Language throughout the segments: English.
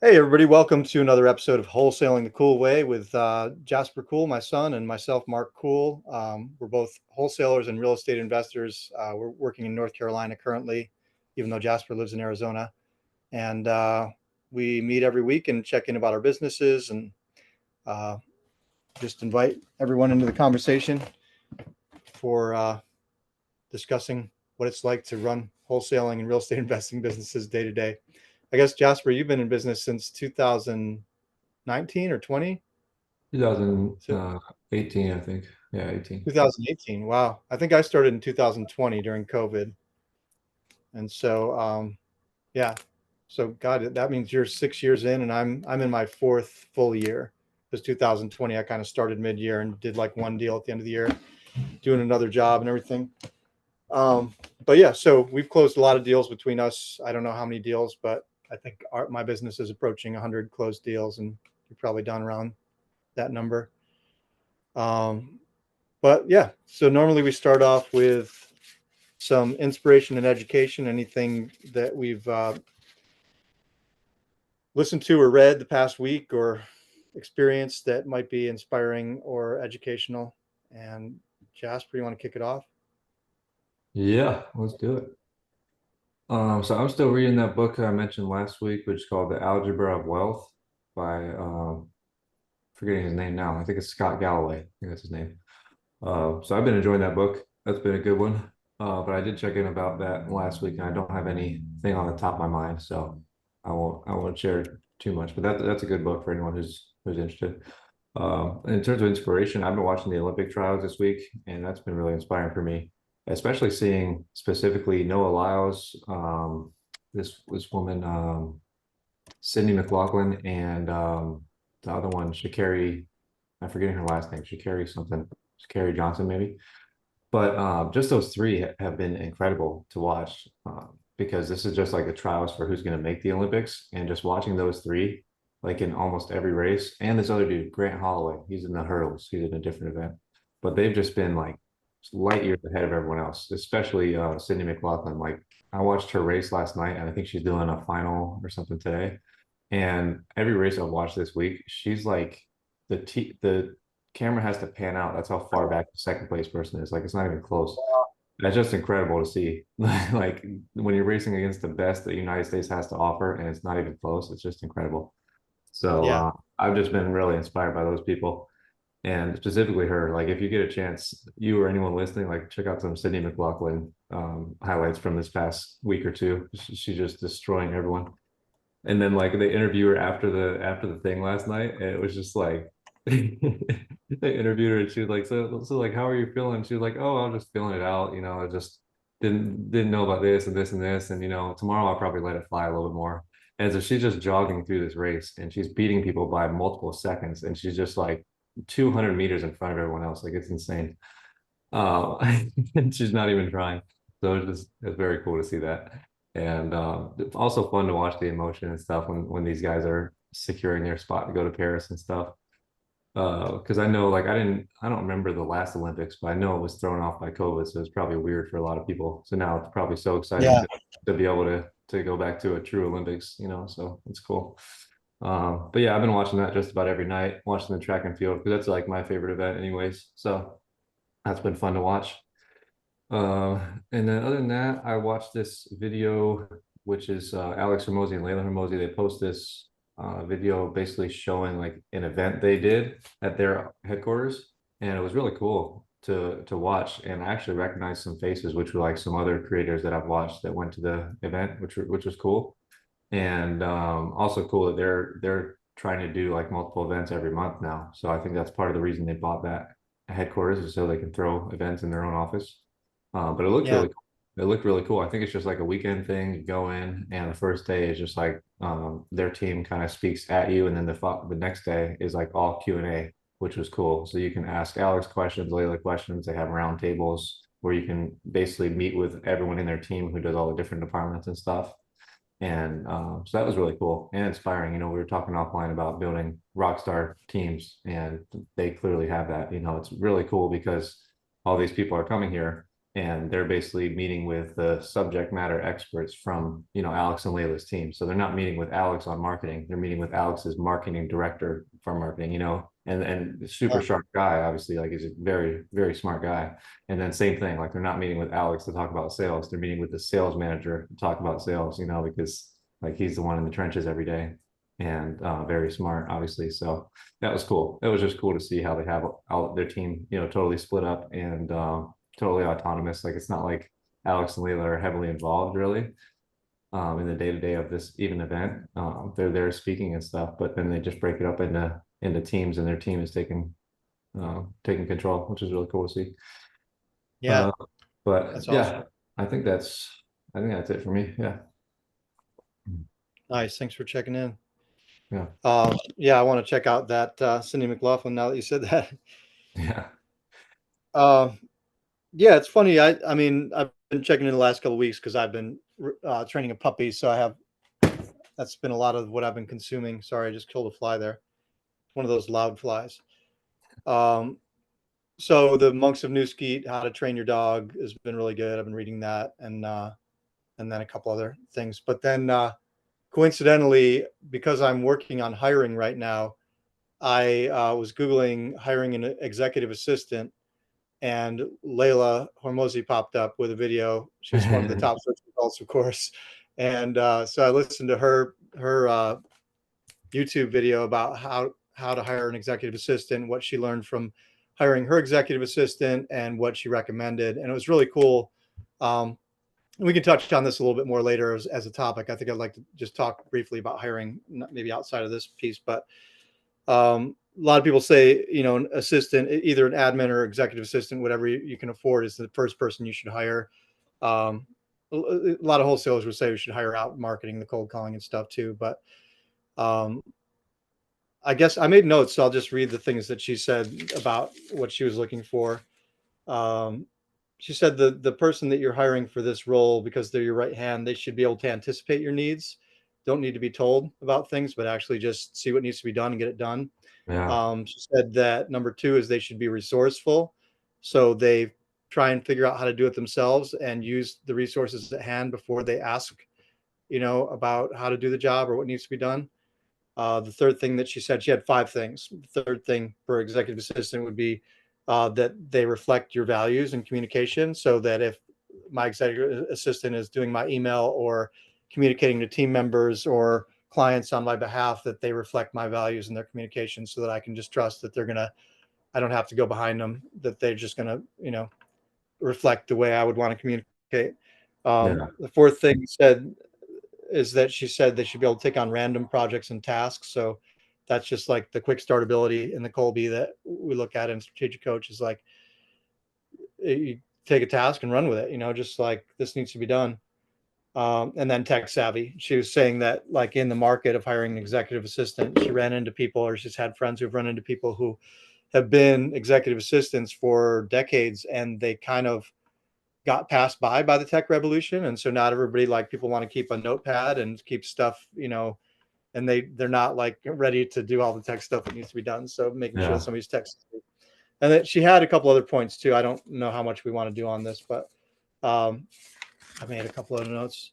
Hey, everybody, welcome to another episode of Wholesaling the Cool Way with Jasper Cool, my son, and myself, Mark Cool. We're both wholesalers and real estate investors. We're working in North Carolina currently, even though Jasper lives in Arizona. And we meet every week and check in about our businesses and uh, just invite everyone into the conversation for discussing what it's like to run wholesaling and real estate investing businesses day to day. I guess, Jasper, you've been in business since 2019 or 20? So 2018, I think. Yeah, 18. 2018. Wow. I think I started in 2020 during COVID. And so, yeah. So God, that means you're 6 years in and I'm in my fourth full year. Because 2020, I kind of started mid-year and did like one deal at the end of the year, doing another job and everything. But yeah, so we've closed a lot of deals between us. I don't know how many deals, but I think my business is approaching 100 closed deals, and you've probably done around that number. Um, but yeah, so normally we start off with some inspiration and education, anything that we've listened to or read the past week or experienced that might be inspiring or educational. And Jasper, you want to kick it off? Yeah, let's do it. So I'm still reading that book I mentioned last week, which is called The Algebra of Wealth by forgetting his name now. I think it's Scott Galloway. I think that's his name. So I've been enjoying that book. That's been a good one. But I did check in about that last week, and I don't have anything on the top of my mind, so I won't share too much. But that's a good book for anyone who's interested. In terms of inspiration, I've been watching the Olympic trials this week, and that's been really inspiring for me, especially seeing specifically Noah Lyles, this woman, Sydney McLaughlin, and the other one, Sha'Carri. I'm forgetting her last name, Sha'Carri something, Sha'Carri Johnson maybe. But just those three have been incredible to watch because this is just like the trials for who's going to make the Olympics. And just watching those three, like in almost every race, and this other dude, Grant Holloway, he's in the hurdles, he's in a different event. But they've just been like light years ahead of everyone else, especially Sydney McLaughlin. Like I watched her race last night, and I think she's doing a final or something today. And every race I've watched this week, she's like the camera has to pan out. That's how far back the second place person is. Like it's not even close. That's just incredible to see. Like when you're racing against the best that the United States has to offer, and it's not even close. It's just incredible. So Yeah. I've just been really inspired by those people, and specifically her. Like if you get a chance, you or anyone listening, like check out some Sydney McLaughlin highlights from this past week or two. She's just destroying everyone. And then like they interview her after the thing last night, and it was just like they interviewed her and she was like, so like how are you feeling? She was like, oh, I'm just feeling it out, I just didn't know about this and this and this, and tomorrow I'll probably let it fly a little bit more. And so she's just jogging through this race and she's beating people by multiple seconds, and she's just like 200 meters in front of everyone else. Like it's insane. Uh, and she's not even trying. So it's very cool to see that. And it's also fun to watch the emotion and stuff when these guys are securing their spot to go to Paris and stuff. Because I know, like, I don't remember the last Olympics, but I know it was thrown off by COVID, so it's probably weird for a lot of people. So now it's probably so exciting Yeah. to be able to go back to a true Olympics, so it's cool. But yeah, I've been watching that just about every night, watching the track and field because that's like my favorite event, anyways. So that's been fun to watch. Uh, and then other than that, I watched this video, which is Alex Hormozy and Layla Hormozy. They post this video basically showing like an event they did at their headquarters, and it was really cool to watch. And I actually recognized some faces, which were like some other creators that I've watched that went to the event, which was cool. And also cool that they're trying to do like multiple events every month now. So I think that's part of the reason they bought that headquarters is so they can throw events in their own office. But it looked Yeah. really cool. It looked really cool. I think it's just like a weekend thing. You go in, and the first day is just like their team kind of speaks at you, and then the next day is like all Q&A, which was cool. So you can ask Alex questions, Layla questions. They have round tables where you can basically meet with everyone in their team who does all the different departments and stuff. And so that was really cool and inspiring. We were talking offline about building rock star teams, and they clearly have that. It's really cool because all these people are coming here. and they're basically meeting with the subject matter experts from, Alex and Layla's team. So they're not meeting with Alex on marketing. They're meeting with Alex's marketing director for marketing, and super Yeah. sharp guy, obviously, like he's a very, very smart guy. And then same thing, like they're not meeting with Alex to talk about sales. They're meeting with the sales manager to talk about sales, because like he's the one in the trenches every day and very smart, obviously. So that was cool. It was just cool to see how they have all their team, totally split up and totally autonomous. Like it's not like Alex and Leila are heavily involved really in the day-to-day of this even event. They're there speaking and stuff, but then they just break it up into teams, and their team is taking control, which is really cool to see. Yeah, Uh, but that's awesome. yeah, I think that's it for me. Yeah. Nice. Thanks for checking in. Yeah. Yeah, I want to check out that Cindy McLaughlin now that you said that. Yeah. Uh, yeah, it's funny. I mean, I've been checking in the last couple of weeks because I've been training a puppy, so that's been a lot of what I've been consuming. Sorry, I just killed a fly there. One of those loud flies. Um, so the Monks of New Skeet, How to Train Your Dog, has been really good. I've been reading that, and then a couple other things. But then coincidentally, because I'm working on hiring right now, I was Googling hiring an executive assistant, and Layla Hormozi popped up with a video. She's one of the top search results, of course. And so I listened to her YouTube video about how to hire an executive assistant, what she learned from hiring her executive assistant, and what she recommended. And it was really cool. Um, we can touch on this a little bit more later as a topic. I think I'd like to just talk briefly about hiring, maybe outside of this piece, but a lot of people say, an assistant, either an admin or executive assistant, whatever you can afford, is the first person you should hire. A lot of wholesalers would say we should hire out marketing, the cold calling and stuff too. But um, I guess I made notes, so I'll just read the things that she said about what she was looking for. Um, she said the person that you're hiring for this role, because they're your right hand, they should be able to anticipate your needs. Don't need to be told about things, but actually just see what needs to be done and get it done. Yeah. She said that number two is they should be resourceful. So they try and figure out how to do it themselves and use the resources at hand before they ask, about how to do the job or what needs to be done. The third thing that she said, she had five things. The third thing for executive assistant would be that they reflect your values and communication, so that if my executive assistant is doing my email or communicating to team members or clients on my behalf, that they reflect my values in their communication, so that I can just trust that I don't have to go behind them, that they're just going to, reflect the way I would want to communicate. Yeah. The fourth thing said is that she said they should be able to take on random projects and tasks. So that's just like the quick start ability in the Colby that we look at in strategic coach, is like you take a task and run with it, just like this needs to be done. And then tech savvy. She was saying that, like, in the market of hiring an executive assistant, she ran into people, or she's had friends who've run into people who have been executive assistants for decades, and they kind of got passed by the tech revolution. And so not everybody, like, people want to keep a notepad and keep stuff, and they're not like ready to do all the tech stuff that needs to be done. So making sure that Yeah. somebody's tech. And that she had a couple other points too. I don't know how much we want to do on this, but um, I made a couple of notes.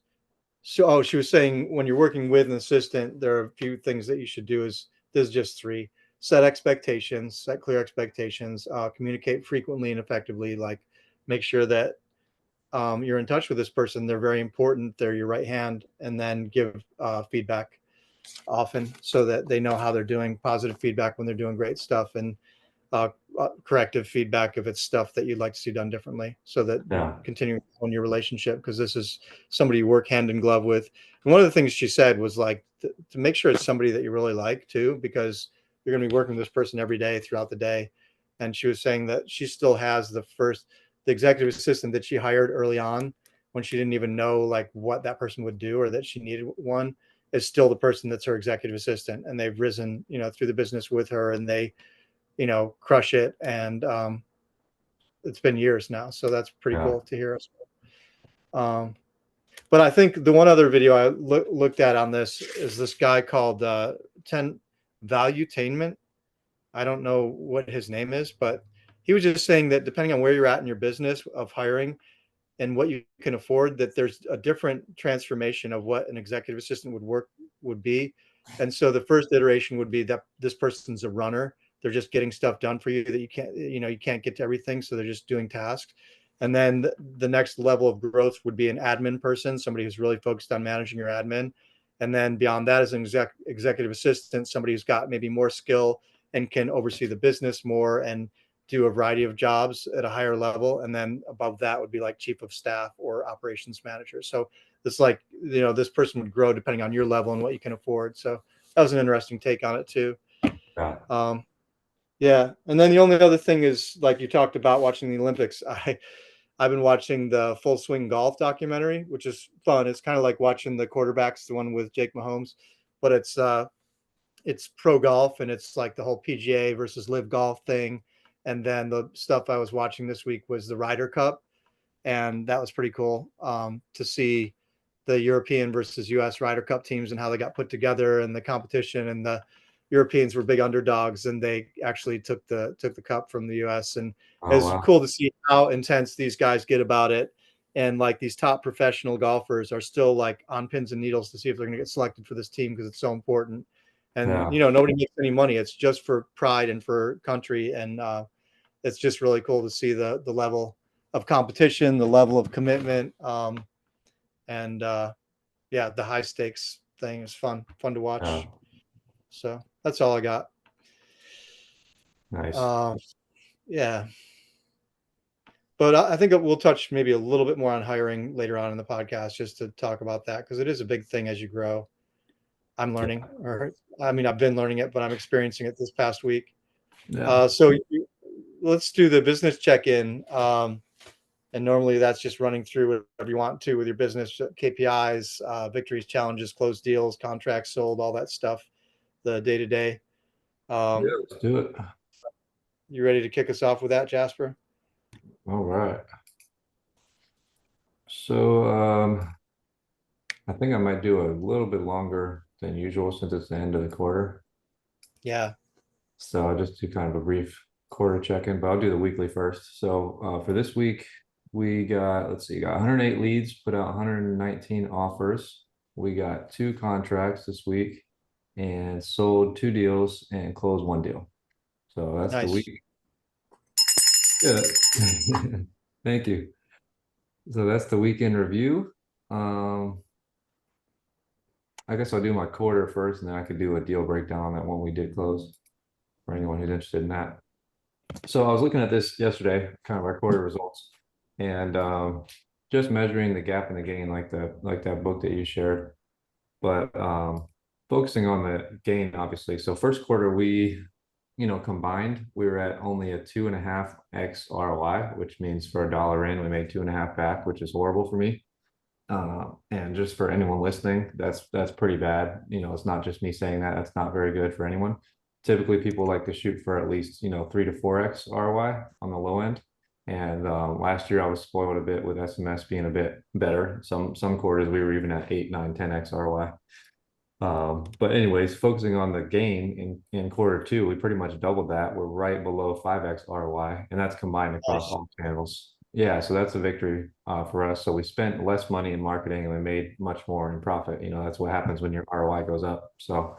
So, she was saying when you're working with an assistant, there are a few things that you should do. There's just three: set expectations, set clear expectations, communicate frequently and effectively. Like, make sure that you're in touch with this person. They're very important. They're your right hand. And then give feedback often, so that they know how they're doing. Positive feedback when they're doing great stuff, and uh, corrective feedback if it's stuff that you'd like to see done differently, so that Yeah. continuing on your relationship, because this is somebody you work hand in glove with. And one of the things she said was, like, to make sure it's somebody that you really like too, because you're going to be working with this person every day throughout the day. And she was saying that she still has the executive assistant that she hired early on, when she didn't even know, like, what that person would do or that she needed one, is still the person that's her executive assistant. And they've risen, through the business with her, and they, crush it. And it's been years now, so that's pretty Yeah. cool to hear. Um, but I think the one other video I looked at on this is this guy called 10 Valuetainment. I don't know what his name is, but he was just saying that depending on where you're at in your business of hiring, and what you can afford, that there's a different transformation of what an executive assistant would be. And so the first iteration would be that this person's a runner. They're just getting stuff done for you that you can't get to everything. So they're just doing tasks. And then the next level of growth would be an admin person, somebody who's really focused on managing your admin. And then beyond that is an executive assistant, somebody who's got maybe more skill and can oversee the business more and do a variety of jobs at a higher level. And then above that would be like chief of staff or operations manager. So this this person would grow depending on your level and what you can afford. So that was an interesting take on it too. Yeah. Um, yeah. And then the only other thing is, like you talked about watching the Olympics, I've been watching the Full Swing Golf documentary, which is fun. It's kind of like watching the quarterbacks, the one with Jake Mahomes, but it's pro golf, and it's like the whole PGA versus live golf thing. And then the stuff I was watching this week was the Ryder Cup, and that was pretty cool to see the European versus U.S. Ryder Cup teams and how they got put together and the competition. And the Europeans were big underdogs, and they actually took the cup from the U.S. And Oh it's wow. cool to see how intense these guys get about it. And like these top professional golfers are still like on pins and needles to see if they're going to get selected for this team because it's so important. And Yeah. nobody makes any money. It's just for pride and for country. And it's just really cool to see the level of competition, the level of commitment, and yeah, the high stakes thing is fun to Yeah. watch. So that's all I got. Nice. Um, yeah, but I think we'll touch maybe a little bit more on hiring later on in the podcast, just to talk about that because it is a big thing as you grow. I'm learning, or I mean, I've been learning it, but I'm experiencing it this past week. Yeah. Let's do the business check-in. And normally that's just running through whatever you want to with your business KPIs, victories, challenges, closed deals, contracts sold, all that stuff, the day to day. Yeah, let's do it. You ready to kick us off with that, Jasper? All right. So I think I might do a little bit longer than usual since it's the end of the quarter. Yeah. So I'll just do kind of a brief quarter check-in, but I'll do the weekly first. So for this week, we got, let's see, got 108 leads, put out 119 offers. We got 2 contracts this week and sold 2 deals and closed 1 deal. So that's the Nice. week. Good. Thank you. So that's the weekend review. Um, I guess I'll do my quarter first, and then I could do a deal breakdown on that one we did close for anyone who's interested in that. So I was looking at this yesterday, kind of our quarter results, and just measuring the gap in the gain, like that book that you shared, but focusing on the gain, obviously. So first quarter, we, combined, we were at only a 2.5x ROI, which means for $1 in, we made 2.5 back, which is horrible for me. And just for anyone listening, that's pretty bad. It's not just me saying that. That's not very good for anyone. Typically, people like to shoot for at least 3 to 4x ROI on the low end. And last year, I was spoiled a bit with SMS being a bit better. Some quarters we were even at 8, 9, 10x ROI. But anyways, focusing on the gain in quarter 2, we pretty much doubled that. We're right below 5x ROI, and that's combined across Nice. all channels. Yeah, so that's a victory for us. So we spent less money in marketing and we made much more in profit. That's what happens when your ROI goes up. So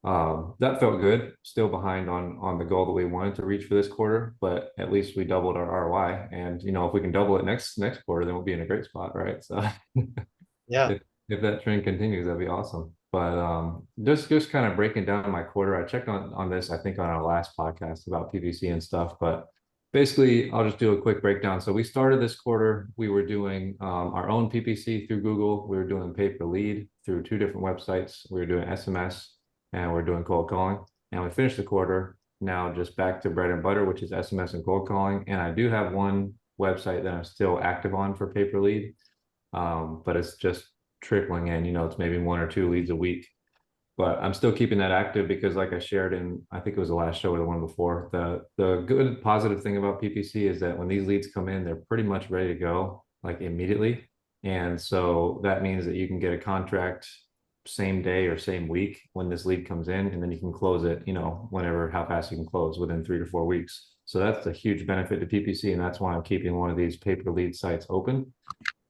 that felt good. Still behind on the goal that we wanted to reach for this quarter, but at least we doubled our ROI. And if we can double it next quarter, then we'll be in a great spot, right? So Yeah. if that trend continues, that'd be awesome. But just kind of breaking down my quarter. I checked on this, I think, on our last podcast about PPC and stuff. But basically, I'll just do a quick breakdown. So we started this quarter. We were doing our own PPC through Google. We were doing pay per lead through 2 different websites. We were doing SMS and we're doing cold calling. And we finished the quarter now just back to bread and butter, which is SMS and cold calling. And I do have one website that I'm still active on for pay per lead, but it's just trickling in. It's maybe 1 or 2 leads a week, but I'm still keeping that active because, like I shared in, I think it was the last show or the one before, the good positive thing about PPC is that when these leads come in, they're pretty much ready to go like immediately. And so that means that you can get a contract same day or same week when this lead comes in, and then you can close it, whenever, how fast you can close within 3 to 4 weeks. So that's a huge benefit to PPC, and that's why I'm keeping one of these pay-per lead sites open.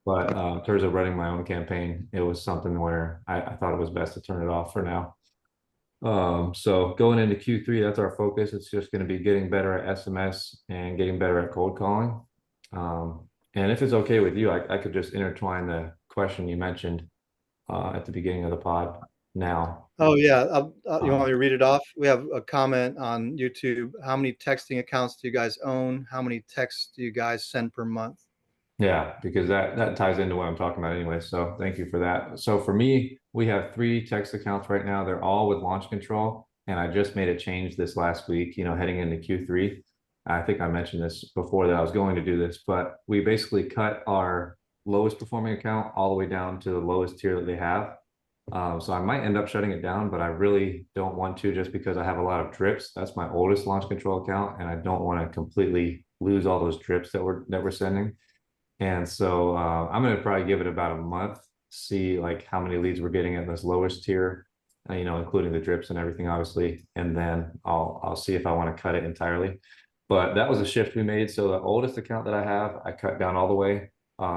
But in terms of running my own campaign, it was something where I thought it was best to turn it off for now. So going into Q3, that's our focus. It's just going to be getting better at SMS and getting better at cold calling. And if it's okay with you, I could just intertwine the question you mentioned at the beginning of the pod now. Oh yeah. You want Um, me to read it off? We have a comment on YouTube. How many texting accounts do you guys own? How many texts do you guys send per month? Yeah, because that ties into what I'm talking about anyway. So thank you for that. So for me, we have 3 text accounts right now. They're all with launch control. And I just made a change this last week, heading into Q3. I think I mentioned this before that I was going to do this, but we basically cut our lowest performing account all the way down to the lowest tier that they have. So I might end up shutting it down, but I really don't want to, just because I have a lot of drips. That's my oldest launch control account, and I don't want to completely lose all those drips that we're sending. And so I'm going to probably give it about a month, see like how many leads we're getting at this lowest tier, including the drips and everything, obviously. And then I'll see if I want to cut it entirely. But that was a shift we made. So the oldest account that I have, I cut down all the way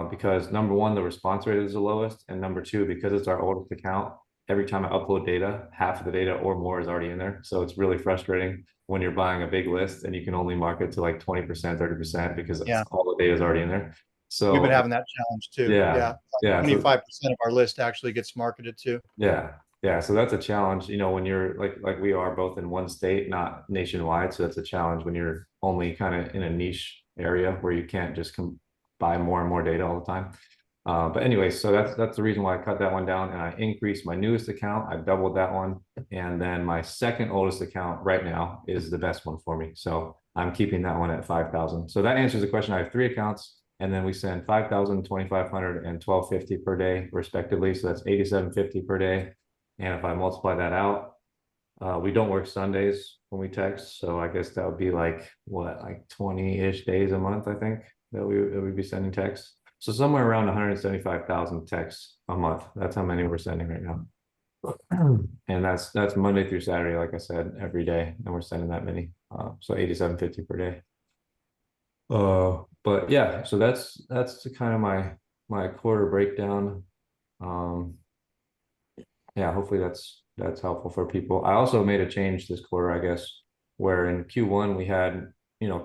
because number one, the response rate is the lowest. And number two, because it's our oldest account, every time I upload data, half of the data or more is already in there. So it's really frustrating when you're buying a big list and you can only market to like 20%, 30% because Yeah. all the data is already in there. We've been So having that challenge too. yeah, Yeah. yeah, so 25% of our list actually gets marketed to. yeah, so that's a challenge, when you're like we are both in one state, not nationwide. So that's a challenge when you're only kind of in a niche area where you can't just buy more and more data all the time. But anyway, so that's the reason why I cut that one down, and I increased my newest account. I doubled that one, and then my second oldest account right now is the best one for me. So I'm keeping that one at 5,000. So that answers the question. I have 3 accounts. And then we send 5,000, 2,500, and 1,250 per day, respectively. So that's 8,750 per day. And if I multiply that out, we don't work Sundays when we text. So I guess that would be like 20-ish days a month, I think, that we'd be sending texts. So somewhere around 175,000 texts a month. That's how many we're sending right now. And that's Monday through Saturday, like I said, every day. And we're sending that many. So 8,750 per day. But yeah, so that's kind of my quarter breakdown. Yeah, hopefully that's helpful for people. I also made a change this quarter, I guess, where in Q1 we had,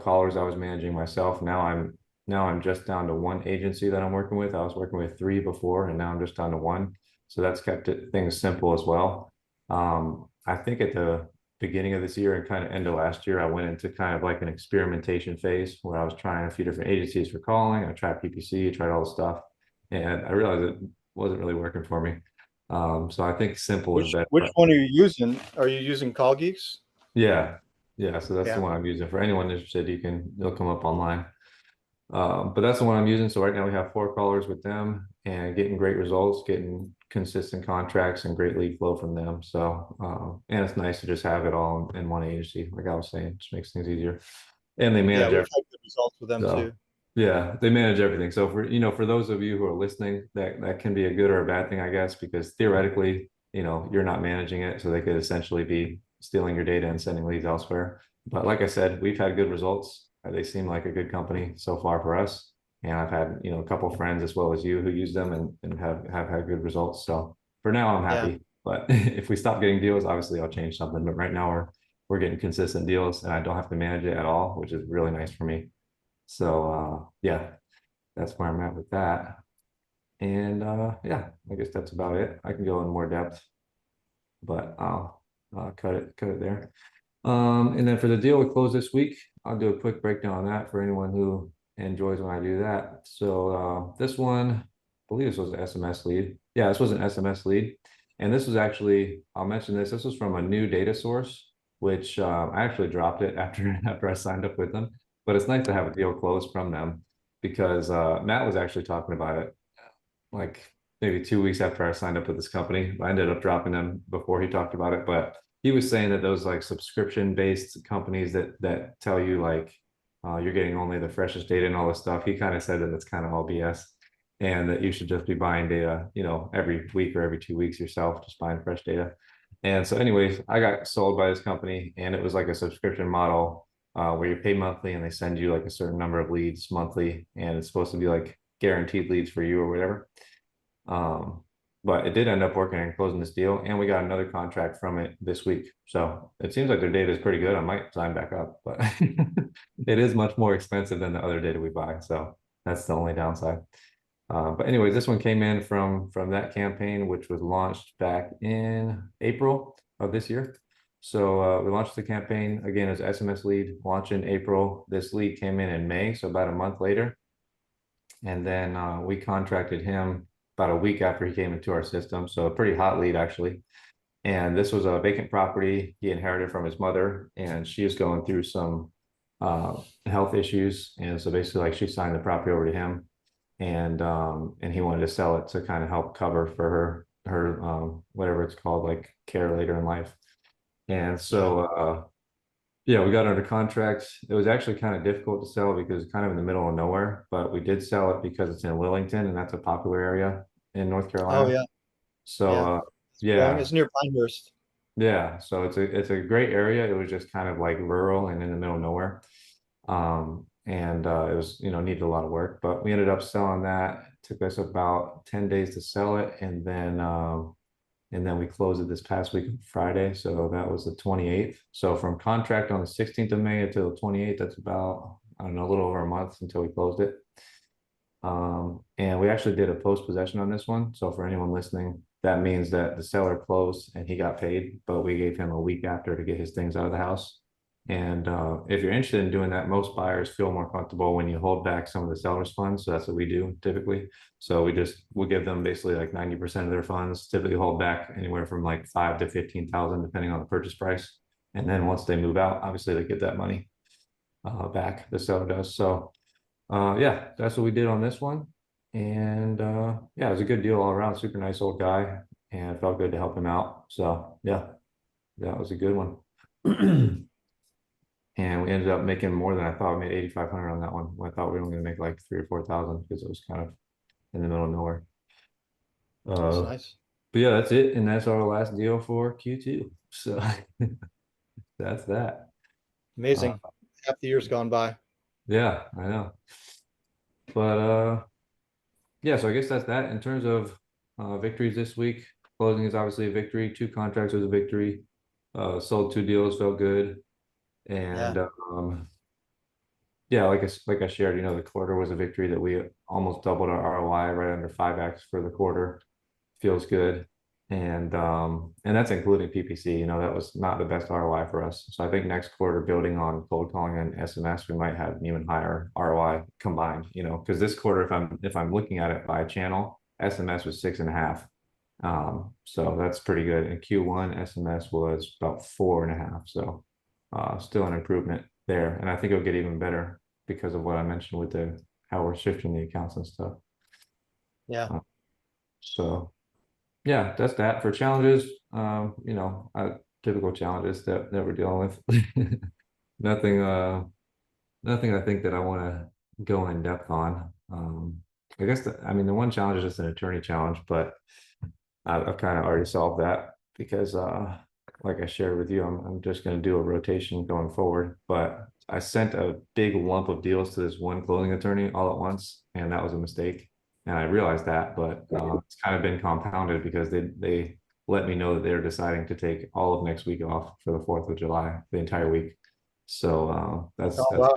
callers I was managing myself. Now I'm just down to 1 agency that I'm working with. I was working with 3 before, and now I'm just down to 1. So that's kept things simple as well. I think at the beginning of this year and kind of end of last year, I went into kind of like an experimentation phase where I was trying a few different agencies for calling. I tried PPC, tried all the stuff, and I realized it wasn't really working for me. So I think simple is better. Which one are you using? Are you using Call Geeks? Yeah, yeah. So that's the Yeah. one I'm using. For anyone interested, they'll come up online. But that's the one I'm using. So right now we have 4 callers with them and getting great results, getting consistent contracts and great lead flow from them. So, and it's nice to just have it all in one agency. Like I was saying, just makes things easier. And they Yeah, manage we've everything. had good results with them So too. yeah, they manage everything. So for those of you who are listening, that can be a good or a bad thing, I guess, because theoretically, you're not managing it. So they could essentially be stealing your data and sending leads elsewhere. But like I said, we've had good results. They seem like a good company so far for us. And I've had, a couple of friends as well as you who use them and have had good results. So for now, I'm Yeah. happy. But if we stop getting deals, obviously I'll change something. But right now we're getting consistent deals and I don't have to manage it at all, which is really nice for me. So yeah, that's where I'm at with that. And yeah, I guess that's about it. I can go in more depth, but I'll cut it there. And then for the deal we close this week, I'll do a quick breakdown on that for anyone who enjoys when I do that. So this one, I believe this was an SMS lead. Yeah, this was an SMS lead. And this was actually, I'll mention this was from a new data source, which I actually dropped it after I signed up with them. But it's nice to have a deal closed from them because Matt was actually talking about it like maybe 2 weeks after I signed up with this company. I ended up dropping them before he talked about it, but he was saying that those like subscription based companies that tell you like you're getting only the freshest data and all this stuff. He kind of said that it's kind of all BS. and that you should just be buying data, every week or every 2 weeks yourself, just buying fresh data. And so, anyways, I got sold by this company, and it was like a subscription model where you pay monthly, and they send you like a certain number of leads monthly, and it's supposed to be like guaranteed leads for you or whatever. Um, but it did end up working and closing this deal, and we got another contract from it this week. So it seems like their data is pretty good. I might sign back up, but it is much more expensive than the other data we buy. So that's the only downside. But anyways, this one came in from that campaign, which was launched back in April of this year. So we launched the campaign again as SMS lead, launch in April. This lead came in May, so about a month later. And then we contracted him about a week after he came into our system. So a pretty hot lead, actually. And this was a vacant property he inherited from his mother, and she is going through some health issues. And so basically, like, she signed the property over to him, and he wanted to sell it to kind of help cover for her whatever it's called, like care later in life. And Yeah. so yeah, we got under contract. It was actually kind of difficult to sell because it's kind of in the middle of nowhere, but we did sell it because it's in Willington, and that's a popular area in North Oh Carolina. yeah. So Yeah. It's growing. yeah, It's near Pinehurst. yeah. So it's a great area. It was just kind of like rural and in the middle of nowhere. And it was, needed a lot of work, but we ended up selling that. It took us about 10 days to sell it, and then we closed it this past week on Friday. So that was the 28th. So from contract on the 16th of May until the 28th, that's about, I don't know, a little over a month until we closed it. And we actually did a post possession on this one. So for anyone listening, that means that the seller closed and he got paid, but we gave him a week after to get his things out of the house. And if you're interested in doing that, most buyers feel more comfortable when you hold back some of the seller's funds. So that's what we do typically. So we'll give them basically like 90% of their funds, typically hold back anywhere from like 5 to 15,000, depending on the purchase price. And then once they move out, obviously they get that money back, the seller does. So yeah, that's what we did on this one. And yeah, it was a good deal all around. Super nice old guy, and it felt good to help him out. So yeah, that was a good one. And we ended up making more than I thought. We made 8,500 on that one. I thought we were only gonna make like 3 or 4,000 because it was kind of in the middle of nowhere. That's Uh, nice. but yeah, that's it, and that's our last deal for Q2. So that's that. Uh, Amazing. Half the year's gone by. yeah, I know. But yeah, so I guess that's that. In terms of victories this week, closing is obviously a victory. 2 contracts was a victory. Sold 2 deals, felt good. Yeah. And yeah, like I shared, the quarter was a victory that we almost doubled our ROI, right under 5x for the quarter. Feels good. And that's including PPC. That was not the best ROI for us. So I think next quarter, building on cold calling and SMS, we might have an even higher ROI combined, because this quarter, if I'm looking at it by channel, SMS was 6.5. So that's pretty good. In Q1, SMS was about 4.5. So still an improvement there. And I think it'll get even better because of what I mentioned with how we're shifting the accounts and stuff. Yeah. Uh, so yeah, that's that for challenges. Typical challenges that we're dealing with. Nothing, nothing I think that I want to go in depth on. I guess the one challenge is just an attorney challenge, but I've kind of already solved that because, like I shared with you, I'm just going to do a rotation going forward. But I sent a big lump of deals to this one closing attorney all at once, and that was a mistake. And I realized that, but it's kind of been compounded because they let me know that they're deciding to take all of next week off for the 4th of July, the entire week. So Oh wow.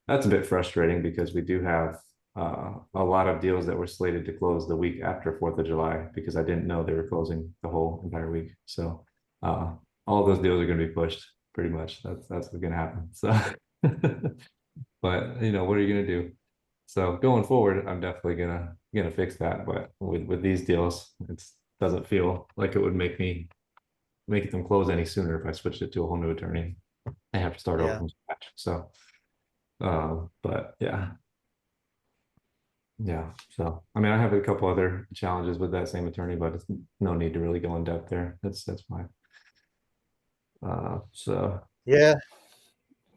that's a bit frustrating because we do have a lot of deals that were slated to close the week after 4th of July because I didn't know they were closing the whole entire week. So uh, all of those deals are going to be pushed pretty much. That's what's going to happen. So, but what are you going to do? So going forward, I'm definitely gonna fix that. But with these deals, it doesn't feel like it would make them close any sooner if I switched it to a whole new attorney. I have to start over Yeah. from scratch. So, but yeah, yeah. So, I have a couple other challenges with that same attorney, but it's no need to really go in depth there. That's fine. So Yeah.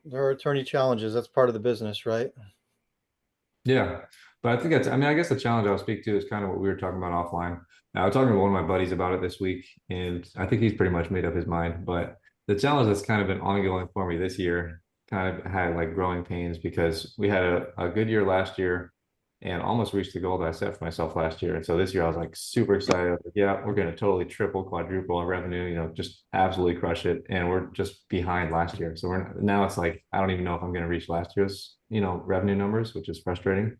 There are attorney challenges. That's part of the business, right? yeah. But I think that's, I mean, I guess the challenge I'll speak to is kind of what we were talking about offline. Now, I was talking to one of my buddies about it this week, and I think he's pretty much made up his mind. But the challenge that's kind of been ongoing for me this year kind of had like growing pains because we had a good year last year and almost reached the goal that I set for myself last year. And so this year I was like super excited. I was like, yeah, we're going to totally triple, quadruple our revenue, just absolutely crush it. And we're just behind last year. So we're now it's like, I don't even know if I'm going to reach last year's, revenue numbers, which is frustrating.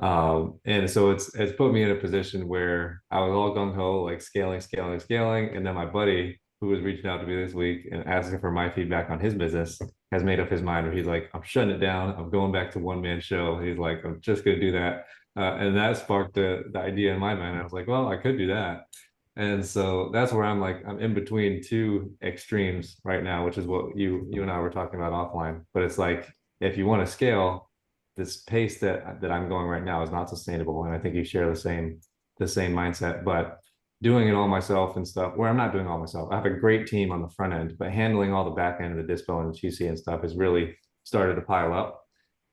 And so it's put me in a position where I was all gung ho, like scaling, scaling, scaling. And then my buddy, who was reaching out to me this week and asking for my feedback on his business, has made up his mind where he's like, I'm shutting it down. I'm going back to one man show. He's like, I'm just going to do that. And that sparked the idea in my mind. I was like, well, I could do that. And so that's where I'm like, I'm in between two extremes right now, which is what you and I were talking about offline. But it's like, if you want to scale, this pace that I'm going right now is not sustainable. And I think you share the same mindset, but doing it all myself and stuff, where I'm not doing all myself. I have a great team on the front end, but handling all the back end of the dispo and the QC and stuff has really started to pile up.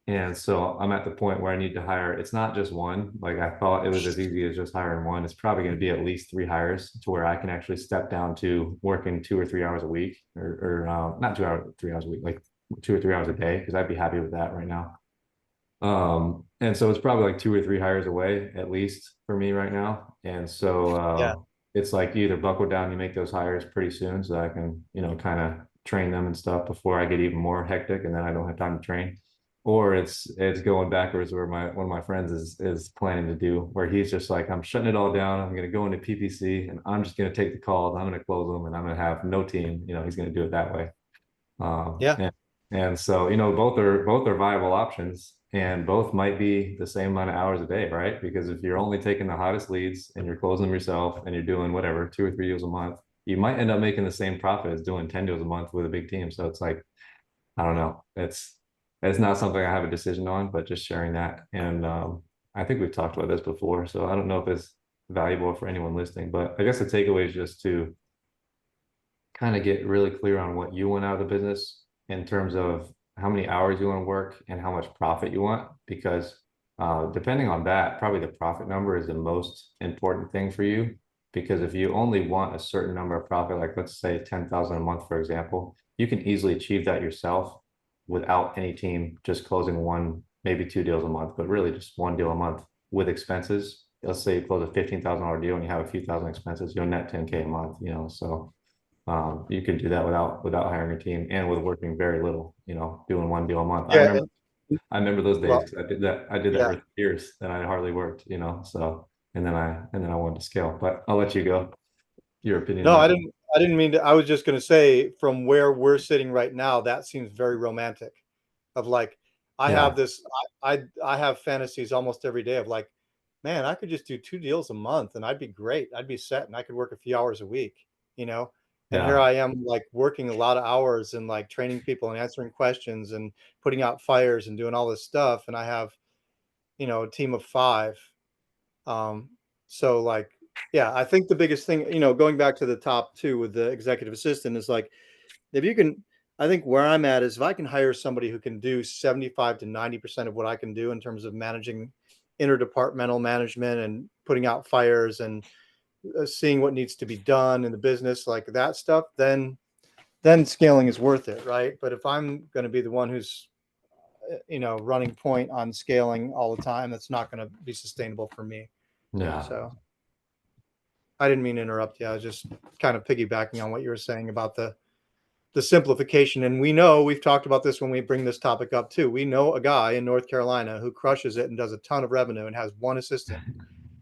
And so I'm at the point where I need to hire. It's not just one. Like I thought it was as easy as just hiring one. It's probably going to be at least three hires to where I can actually step down to working 2 or 3 hours a week, or not 2 hours, 3 hours a week, like 2 or 3 hours a day, because I'd be happy with that right now. And so it's probably like 2 or 3 hires away at least for me right now. And so Yeah. it's like you either buckle down, you make those hires pretty soon so that I can, kind of train them and stuff before I get even more hectic and then I don't have time to train. Or it's going backwards where my one of my friends is planning to do, where he's just like, I'm shutting it all down. I'm gonna go into PPC and I'm just gonna take the calls, I'm gonna close them, and I'm gonna have no team. He's gonna do it that way. Um, Yeah. and, and so, both are viable options and both might be the same amount of hours a day, right? Because if you're only taking the hottest leads and you're closing them yourself and you're doing whatever, 2 or 3 deals a month, you might end up making the same profit as doing 10 deals a month with a big team. So it's like, I don't know. It's not something I have a decision on, but just sharing that. And I think we've talked about this before, so I don't know if it's valuable for anyone listening, but I guess the takeaway is just to kind of get really clear on what you want out of the business in terms of how many hours you want to work and how much profit you want. Because depending on that, probably the profit number is the most important thing for you. Because if you only want a certain number of profit, like let's say 10,000 a month, for example, you can easily achieve that yourself without any team, just closing one, maybe 2 deals a month, but really just one deal a month with expenses. Let's say you close a $15,000 deal and you have a few thousand expenses, you'll net 10K a month, so you can do that without hiring a team and with working very little, doing one deal a month. I Yeah. remember I remember those days Well, because I did that yeah. for years and I hardly worked, so and then I wanted to scale. But I'll let you go. Your opinion No, there. I didn't mean to. I was just going to say from where we're sitting right now, that seems very romantic of like, I have Yeah. this, I have fantasies almost every day of like, man, I could just do 2 deals a month and I'd be great. I'd be set and I could work a few hours a week, you know? And here Yeah. I am like working a lot of hours and like training people and answering questions and putting out fires and doing all this stuff. And I have, a team of five. Um, so like, yeah, I think the biggest thing, going back to the top two with the executive assistant is like, if you can, I think where I'm at is if I can hire somebody who can do 75 to 90% of what I can do in terms of managing interdepartmental management and putting out fires and seeing what needs to be done in the business, like that stuff, then scaling is worth it, right? But if I'm going to be the one who's running point on scaling all the time, that's not going to be sustainable for me. Yeah. So I didn't mean to interrupt you. I was just kind of piggybacking on what you were saying about the simplification. And we've talked about this when we bring this topic up too. We know a guy in North Carolina who crushes it and does a ton of revenue and has one assistant,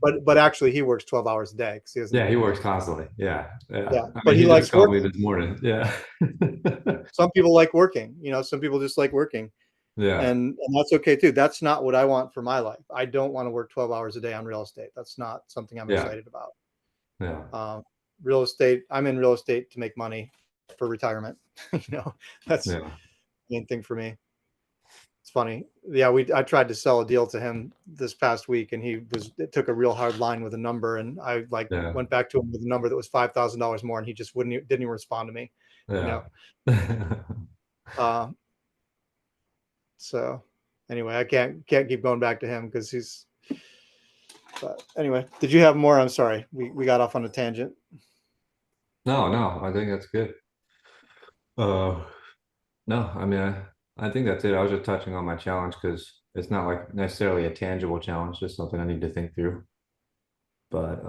but actually he works 12 hours a day because he doesn't Yeah, need he to works work. constantly. Yeah. Yeah. Yeah, I but mean, he he just likes called me working. this morning. Yeah. Some people like working. Some people just like working, Yeah. and that's okay too. That's not what I want for my life. I don't want to work 12 hours a day on real estate. That's not something I'm Yeah. excited about. Yeah. Um, Real estate. I'm in real estate to make money for retirement. That's Yeah. the main thing for me. It's funny. Yeah, I tried to sell a deal to him this past week and it took a real hard line with a number and I like Yeah. went back to him with a number that was $5,000 more and he just didn't even respond to me, you Yeah. know. Uh so anyway, I can't keep going back to him because he's. But anyway, did you have more? I'm sorry, we got off on a tangent. No, I think that's good. Uh, no, I mean, I think that's it. I was just touching on my challenge because it's not like necessarily a tangible challenge, just something I need to think through. But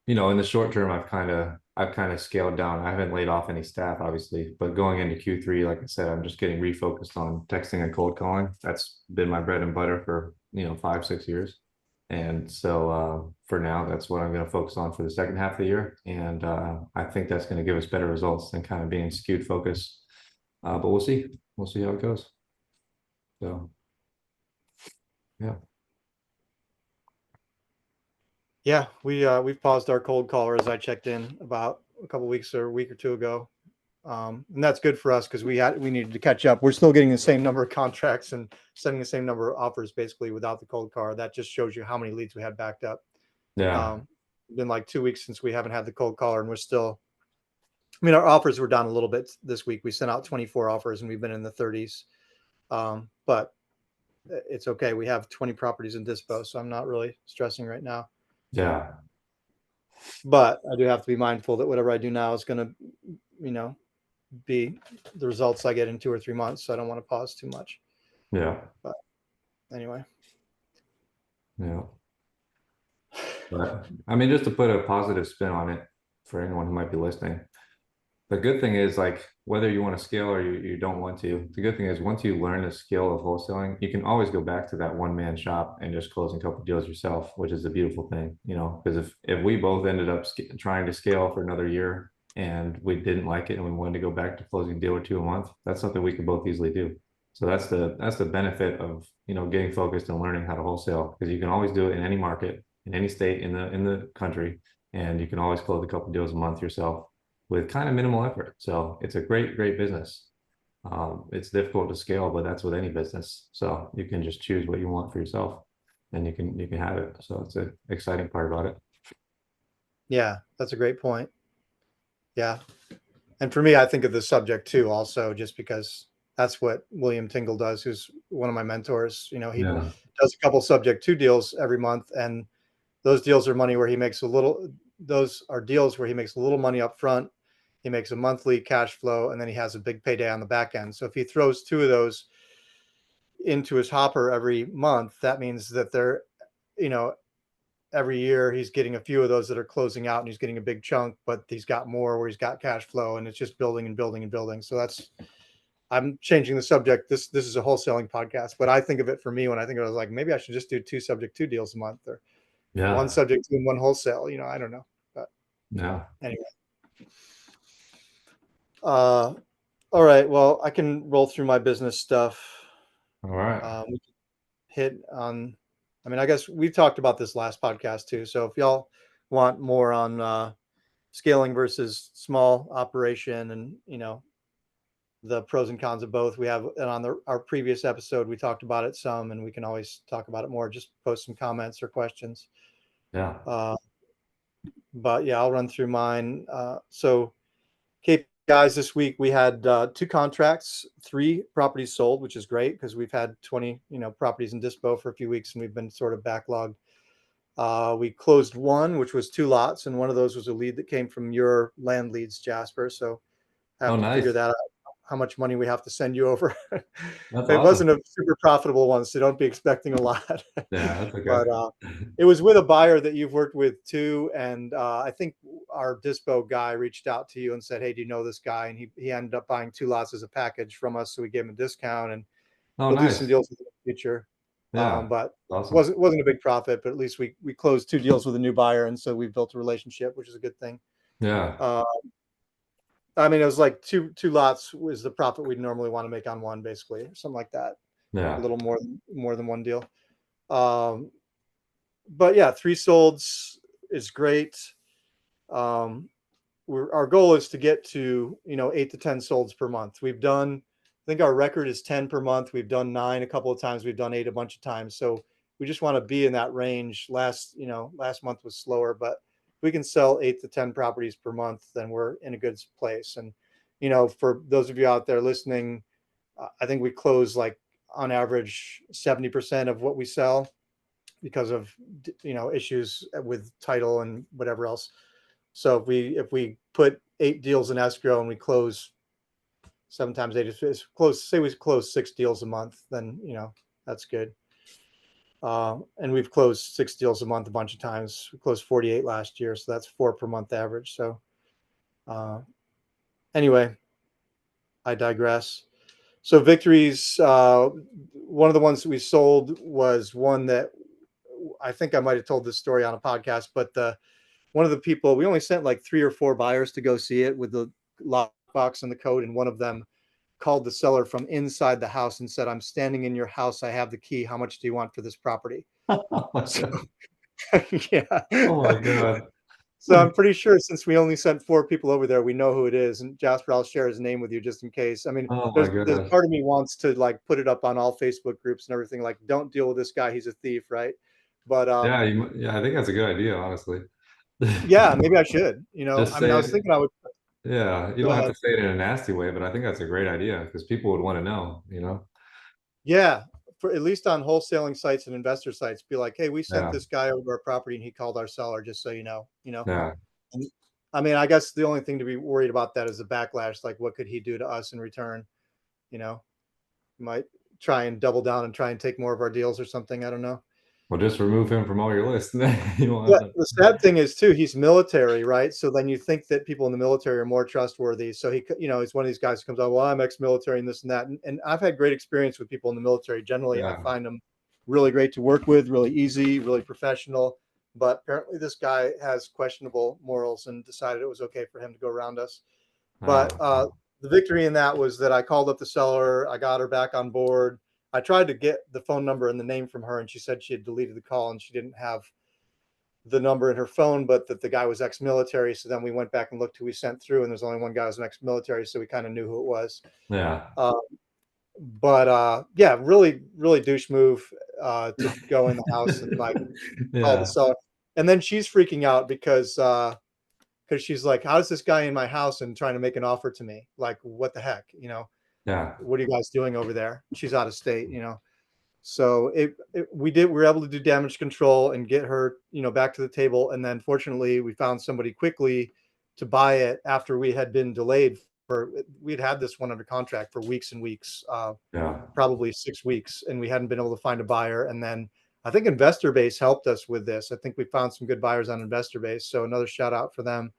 in the short term, I've kind of scaled down. I haven't laid off any staff, obviously, but going into Q3, like I said, I'm just getting refocused on texting and cold calling. That's been my bread and butter for 5, 6 years. And so for now, that's what I'm going to focus on for the second half of the year. And I think that's going to give us better results than kind of being skewed focus. But we'll see. We'll see how it goes. So yeah. Yeah, we've paused our cold callers. I checked in about a couple weeks or a week or two ago, and that's good for us because we needed to catch up. We're still getting the same number of contracts and sending the same number of offers basically without the cold call. That just shows you how many leads we had backed up. Yeah. Um, been like 2 weeks since we haven't had the cold caller, and we're still. I mean, our offers were down a little bit this week. We sent out 24 offers, and we've been in the 30s. But it's okay. We have 20 properties in dispo, so I'm not really stressing right now. Yeah. But I do have to be mindful that whatever I do now is going to, be the results I get in 2 or 3 months. So I don't want to pause too much. Yeah. But anyway, Yeah. But I mean, just to put a positive spin on it for anyone who might be listening, the good thing is like whether you want to scale or you don't want to, the good thing is once you learn the skill of wholesaling, you can always go back to that one man shop and just closing a couple deals yourself, which is a beautiful thing, because if we both ended up trying to scale for another year and we didn't like it and we wanted to go back to closing a deal or two a month, that's something we could both easily do. So that's the benefit of getting focused and learning how to wholesale because you can always do it in any market, in any state in the country, and you can always close a couple deals a month yourself with kind of minimal effort. So it's a great, great business. It's difficult to scale, but that's with any business. So you can just choose what you want for yourself, and you can have it. So it's an exciting part about it. yeah, that's a great point. Yeah. And for me, I think of the subject too, also, just because that's what William Tingle does, who's one of my mentors. He Yeah. does a couple subject two deals every month. And those deals are money where he makes those are deals where he makes a little money up front. He makes a monthly cash flow and then he has a big payday on the back end. So if he throws two of those into his hopper every month, that means that you know, every year he's getting a few of those that are closing out and he's getting a big chunk, but he's got more where he's got cash flow and it's just building and building and building. So I'm changing the subject. This is a wholesaling podcast, but I think of it for me when I think of it, I was like, maybe I should just do two subject two deals a month or one Yeah. subject two and one wholesale. I don't know. But Yeah. anyway. Uh, all right. Well, I can roll through my business stuff. All right. We can hit on, I mean, I guess we talked about this last podcast too. So if y'all want more on scaling versus small operation and, the pros and cons of both, we have it on our previous episode. We talked about it some, and we can always talk about it more. Just post some comments or questions. Yeah. Uh, but yeah, I'll run through mine. So KPIs this week, we had 2 contracts, 3 properties sold, which is great because we've had 20, properties in dispo for a few weeks and we've been sort of backlogged. We closed one, which was 2 lots, and one of those was a lead that came from your land leads, Jasper. So I Oh, have to figure nice. that out, how much money we have to send you over. That's It awesome. wasn't a super profitable one, so don't be expecting a lot. Yeah, that's okay. But it was with a buyer that you've worked with too, and I think our dispo guy reached out to you and said, "Hey, do you know this guy?" And he ended up buying 2 lots as a package from us, so we gave him a discount, and Oh, we'll do some nice. deals in the future. Yeah. But Awesome. wasn't a big profit, but at least we closed 2 deals with a new buyer, and so we built a relationship, which is a good thing. Yeah. Uh, I mean, it was like two lots was the profit we'd normally want to make on one, basically, something like that. A Yeah. little more than one deal. Um, but yeah, 3 solds is great. Um, our goal is to get to 8 to 10 solds per month. I think our record is 10 per month. We've done 9 a couple of times. We've done 8 a bunch of times. So we just want to be in that range. Last month was slower, but if we can sell 8 to 10 properties per month, then we're in a good place. And for those of you out there listening, I think we closed like on average 70% of what we sell because of issues with title and whatever else. So if we put 8 deals in escrow and we close 7 times 8 is close, say we close 6 deals a month, then that's good. And we've closed 6 deals a month a bunch of times. We closed 48 last year, so that's 4 per month average. So anyway, I digress. So victories, one of the ones that we sold was one that I think I might have told this story on a podcast, but one of the people, we only sent like 3 or 4 buyers to go see it with the lockbox and the code, and one of them called the seller from inside the house and said, "I'm standing in your house. I have the key. How much do you want for this property?" Oh my So, God. yeah. Oh my God. So I'm pretty sure since we only sent 4 people over there, we know who it is. And Jasper, I'll share his name with you just in case. I mean, Oh my there's gosh. part of me wants to like put it up on all Facebook groups and everything. Like, don't deal with this guy. He's a thief, right? But Yeah, yeah, I think that's a good idea, honestly. yeah, maybe I should. Just I mean, say I was it. thinking I would. Yeah, you Go don't have ahead. to say it in a nasty way, but I think that's a great idea because people would want to know. Yeah, for at least on wholesaling sites and investor sites, be like, "Hey, we sent Yeah, this guy over our property and he called our seller, just so you know." yeah. And, I mean, I guess the only thing to be worried about that is the backlash. Like, what could he do to us in return? You know, might try and double down and try and take more of our deals or something. I don't know. Well, just remove him from all your list. You won't Yeah, have the sad thing is too, he's military, right? So then you think that people in the military are more trustworthy. So he's one of these guys who comes out, well, I'm ex-military and this and that. And I've had great experience with people in the military. Generally, I yeah. find them really great to work with, really easy, really professional. But apparently, this guy has questionable morals and decided it was okay for him to go around us. But Oh, the victory in that was that I called up the seller, I got her back on board. I tried to get the phone number and the name from her, and she said she had deleted the call and she didn't have the number in her phone, but that the guy was ex-military. So then we went back and looked who we sent through, and there's only one guy who's an ex-military, so we kind of knew who it was. yeah. Uh, but yeah, really, really douche move to go in the house and like call the Yeah, seller, and then she's freaking out because she's like, "How's this guy in my house and trying to make an offer to me? Like, what the heck? yeah, What are you guys doing over there?" She's out of state. So we were able to do damage control and get her, back to the table. And then fortunately we found somebody quickly to buy it after we had been delayed we'd had this one under contract for weeks and weeks, yeah, probably 6 weeks, and we hadn't been able to find a buyer. And then I think Investor Base helped us with this. I think we found some good buyers on Investor Base. So another shout out for them.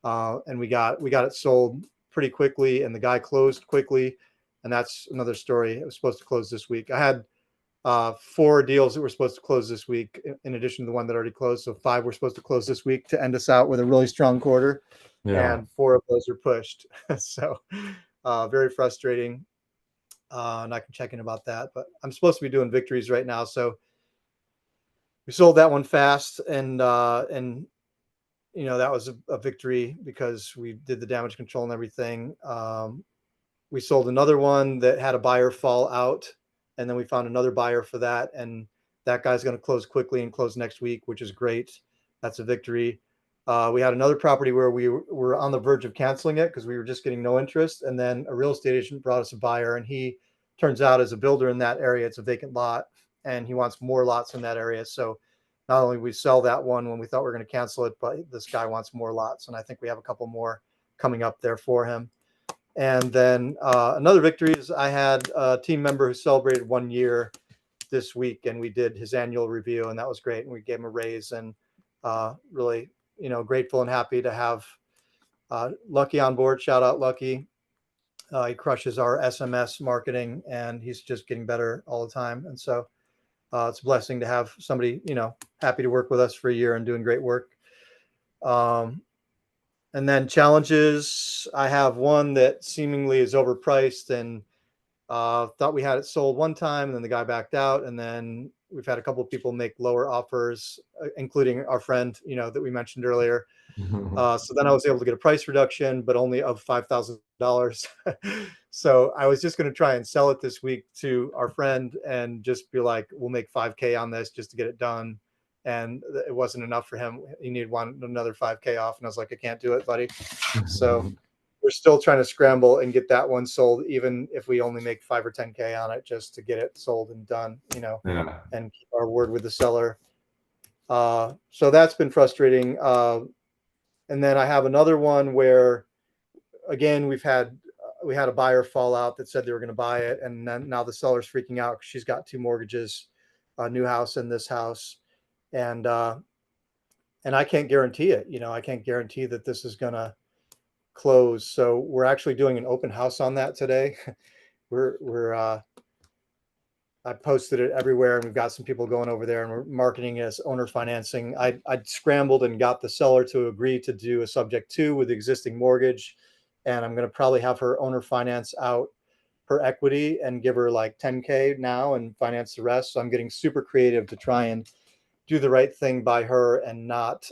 And we got it sold pretty quickly and the guy closed quickly. And that's another story. It was supposed to close this week. I had 4 deals that were supposed to close this week, in addition to the one that already closed. So 5 were supposed to close this week to end us out with a really strong quarter, yeah. and 4 of those are pushed. So very frustrating. And I can check in about that, but I'm supposed to be doing victories right now. So we sold that one fast, and that was a victory because we did the damage control and everything. We sold another one that had a buyer fall out, and then we found another buyer for that, and that guy's going to close quickly and close next week, which is great. That's a victory. We had another property where we were on the verge of canceling it because we were just getting no interest, and then a real estate agent brought us a buyer, and he turns out as a builder in that area, it's a vacant lot, and he wants more lots in that area. So not only we sell that one when we thought we were going to cancel it, but this guy wants more lots, and I think we have a couple more coming up there for him. And then another victory is I had a team member who celebrated 1 year this week, and we did his annual review, and that was great. And we gave him a raise, and really, grateful and happy to have Lucky on board. Shout out Lucky. He crushes our SMS marketing, and he's just getting better all the time. And so it's a blessing to have somebody, happy to work with us for a year and doing great work. And then challenges, I have one that seemingly is overpriced, and thought we had it sold one time, and then the guy backed out. And then we've had a couple of people make lower offers, including our friend, that we mentioned earlier. So then I was able to get a price reduction, but only of $5,000. So I was just going to try and sell it this week to our friend and just be like, we'll make 5K on this just to get it done. And it wasn't enough for him. He needed another 5K off. And I was like, I can't do it, buddy. So we're still trying to scramble and get that one sold, even if we only make 5 or 10K on it, just to get it sold and done, Yeah. and keep our word with the seller. So that's been frustrating. And then I have another one where, again, we had a buyer fall out that said they were going to buy it, and then now the seller's freaking out because she's got 2 mortgages, a new house and this house, and I can't guarantee it. I can't guarantee that this is going to close. So we're actually doing an open house on that today. we're I posted it everywhere, and we've got some people going over there, and we're marketing it as owner financing. I scrambled and got the seller to agree to do a subject to with the existing mortgage, and I'm going to probably have her owner finance out her equity and give her like 10K now and finance the rest. So I'm getting super creative to try and do the right thing by her and not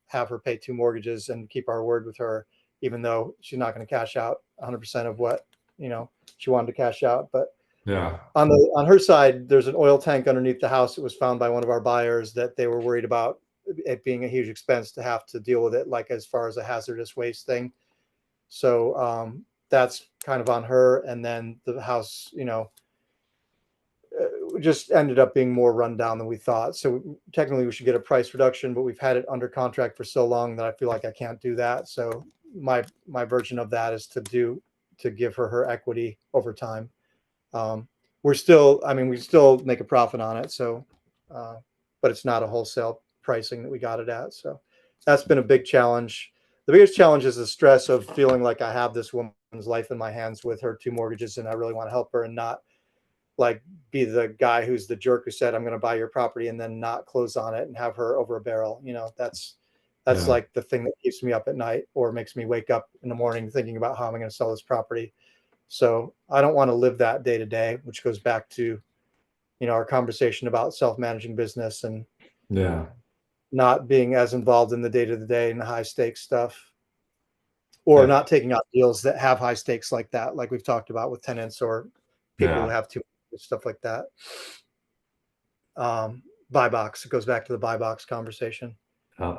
have her pay 2 mortgages and keep our word with her, even though she's not going to cash out 100% of what she wanted to cash out. But Yeah. on her side, there's an oil tank underneath the house that was found by one of our buyers that they were worried about it being a huge expense to have to deal with it, like as far as a hazardous waste thing. So that's kind of on her. And then the house, just ended up being more run down than we thought. So technically we should get a price reduction, but we've had it under contract for so long that I feel like I can't do that. So my version of that is to give her equity over time. We still make a profit on it. So, but it's not a wholesale pricing that we got it at. So that's been a big challenge. The biggest challenge is the stress of feeling like I have this woman's life in my hands with her 2 mortgages, and I really want to help her and not like be the guy who's the jerk who said, I'm going to buy your property and then not close on it and have her over a barrel. That's Yeah. like the thing that keeps me up at night or makes me wake up in the morning thinking about how I'm going to sell this property. So I don't want to live that day to day, which goes back to, our conversation about self-managing business and Yeah. not being as involved in the day to day and the high stakes stuff, or Definitely. not taking out deals that have high stakes like that, like we've talked about with tenants or people who Yeah. have too much stuff like that. Buy box. It goes back to the buy box conversation. Yeah.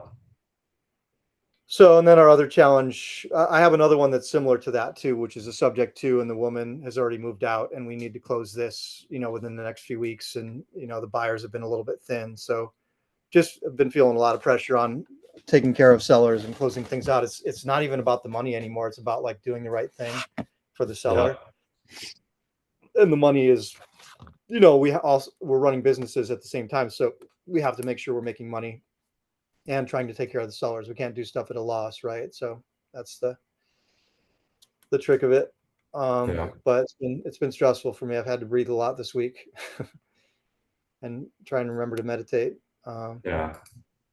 So, and then our other challenge, I have another one that's similar to that too, which is a subject to, and the woman has already moved out, and we need to close this, within the next few weeks. And, the buyers have been a little bit thin. So just have been feeling a lot of pressure on taking care of sellers and closing things out. It's not even about the money anymore. It's about like doing the right thing for the Yeah. seller. And the money is, we're running businesses at the same time. So we have to make sure we're making money and trying to take care of the sellers. We can't do stuff at a loss, right? So that's the trick of it. Yeah. But it's been stressful for me. I've had to breathe a lot this week and try and remember to meditate. Yeah.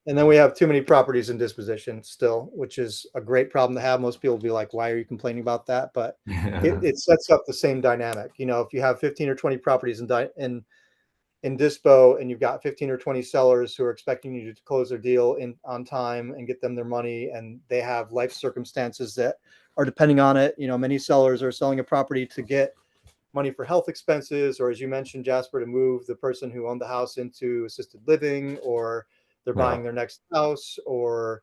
And then we have too many properties in disposition still, which is a great problem to have. Most people will be like, why are you complaining about that? But Yeah. it sets up the same dynamic. If you have 15 or 20 properties in dispo and you've got 15 or 20 sellers who are expecting you to close their deal on time and get them their money, and they have life circumstances that are depending on it. Many sellers are selling a property to get money for health expenses, or as you mentioned, Jasper, to move the person who owned the house into assisted living, or they're buying Yeah. their next house, or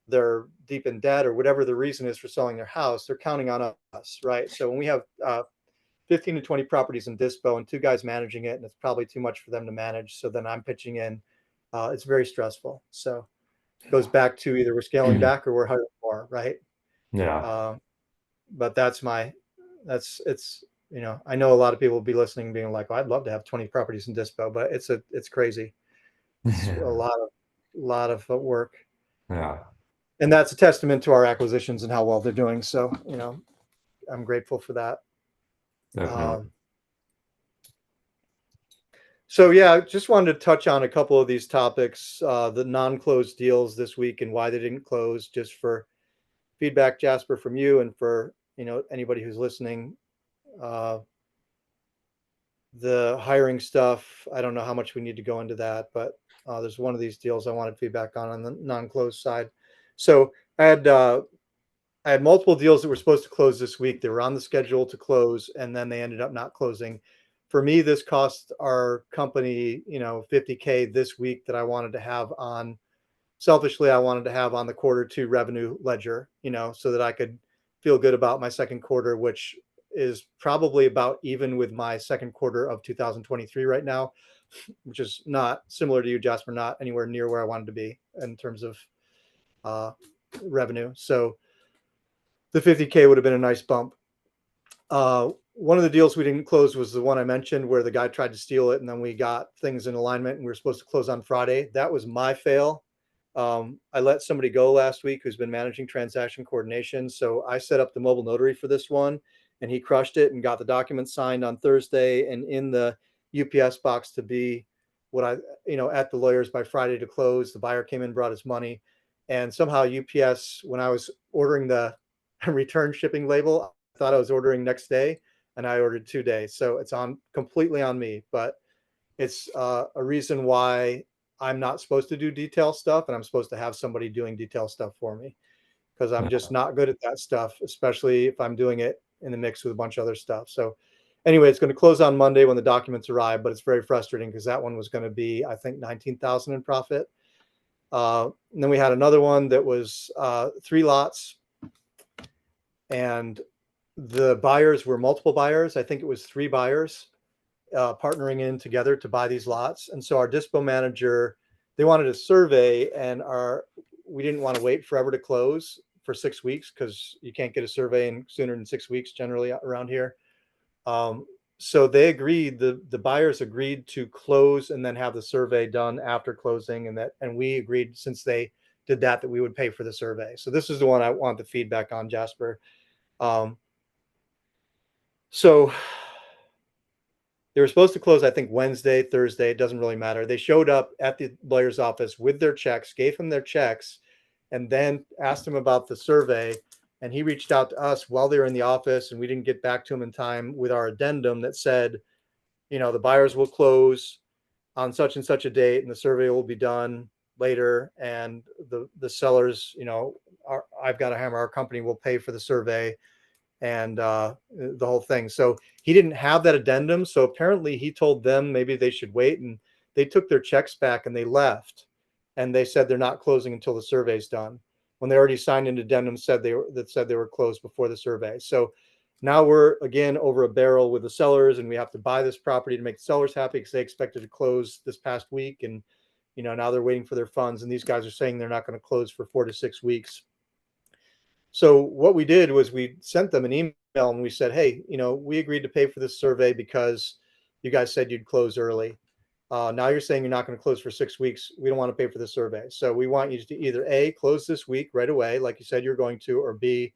they're deep in debt, or whatever the reason is for selling their house. They're counting on us, right? So when we have 15 to 20 properties in dispo and 2 guys managing it, and it's probably too much for them to manage, so then I'm pitching in, it's very stressful. So it goes back to either we're scaling back or we're hiring more, right? Yeah. But that's it's I know a lot of people will be listening being like, well, I'd love to have 20 properties in dispo, but it's crazy. It's a lot of work, Yeah. and that's a testament to our acquisitions and how well they're doing. So I'm grateful for that. Definitely. um, So yeah, just wanted to touch on a couple of these topics, the non-closed deals this week and why they didn't close, just for feedback, Jasper, from you, and for anybody who's listening. Uh, the hiring stuff, I don't know how much we need to go into that, but there's one of these deals I wanted feedback on the non-closed side. So I had multiple deals that were supposed to close this week. They were on the schedule to close, and then they ended up not closing. For me, this cost our company, 50K this week that I wanted to have on, selfishly, I wanted to have on the quarter 2 revenue ledger, so that I could feel good about my second quarter, which is probably about even with my second quarter of 2023 right now, which is not similar to you, Jasper, not anywhere near where I wanted to be in terms of uh, revenue. So the 50K would have been a nice bump. One of the deals we didn't close was the one I mentioned where the guy tried to steal it, and then we got things in alignment and we were supposed to close on Friday. That was my fail. I let somebody go last week who's been managing transaction coordination. So I set up the mobile notary for this one, and he crushed it and got the documents signed on Thursday and in the UPS box to be what I, at the lawyers by Friday to close. The buyer came in, brought his money, and somehow UPS, when I was ordering the return shipping label, I thought I was ordering next day, and I ordered 2 days. So it's on completely on me, but it's a reason why I'm not supposed to do detail stuff, and I'm supposed to have somebody doing detail stuff for me because I'm just Yeah. not good at that stuff, especially if I'm doing it in the mix with a bunch of other stuff. So anyway, it's going to close on Monday when the documents arrive, but it's very frustrating because that one was going to be, I think, 19,000 in profit. And then we had another one that was 3 lots, and the buyers were multiple buyers. I think it was 3 buyers partnering in together to buy these lots. And so our dispo manager, they wanted a survey, and we didn't want to wait forever to close for 6 weeks because you can't get a survey in sooner than 6 weeks generally around here. So they agreed, the buyers agreed to close and then have the survey done after closing, and we agreed, since they did that we would pay for the survey. So this is the one I want the feedback on, Jasper. So they were supposed to close, I think, Wednesday, Thursday. It doesn't really matter. They showed up at the lawyer's office with their checks, gave him their checks, and then asked him about the survey. And he reached out to us while they were in the office, and we didn't get back to him in time with our addendum that said, the buyers will close on such and such a date, and the survey will be done later. And the sellers, I've got a hammer. Our company will pay for the survey and the whole thing. So he didn't have that addendum. So apparently he told them maybe they should wait, and they took their checks back and they left. And they said they're not closing until the survey's done, when they already signed an addendum said they were closed before the survey. So now we're again over a barrel with the sellers, and we have to buy this property to make the sellers happy because they expected to close this past week. And now they're waiting for their funds, and these guys are saying they're not going to close for 4 to 6 weeks. So what we did was we sent them an email and we said, hey, we agreed to pay for this survey because you guys said you'd close early. Now you're saying you're not going to close for 6 weeks. We don't want to pay for the survey. So we want you to either A, close this week right away, like you said you're going to, or B,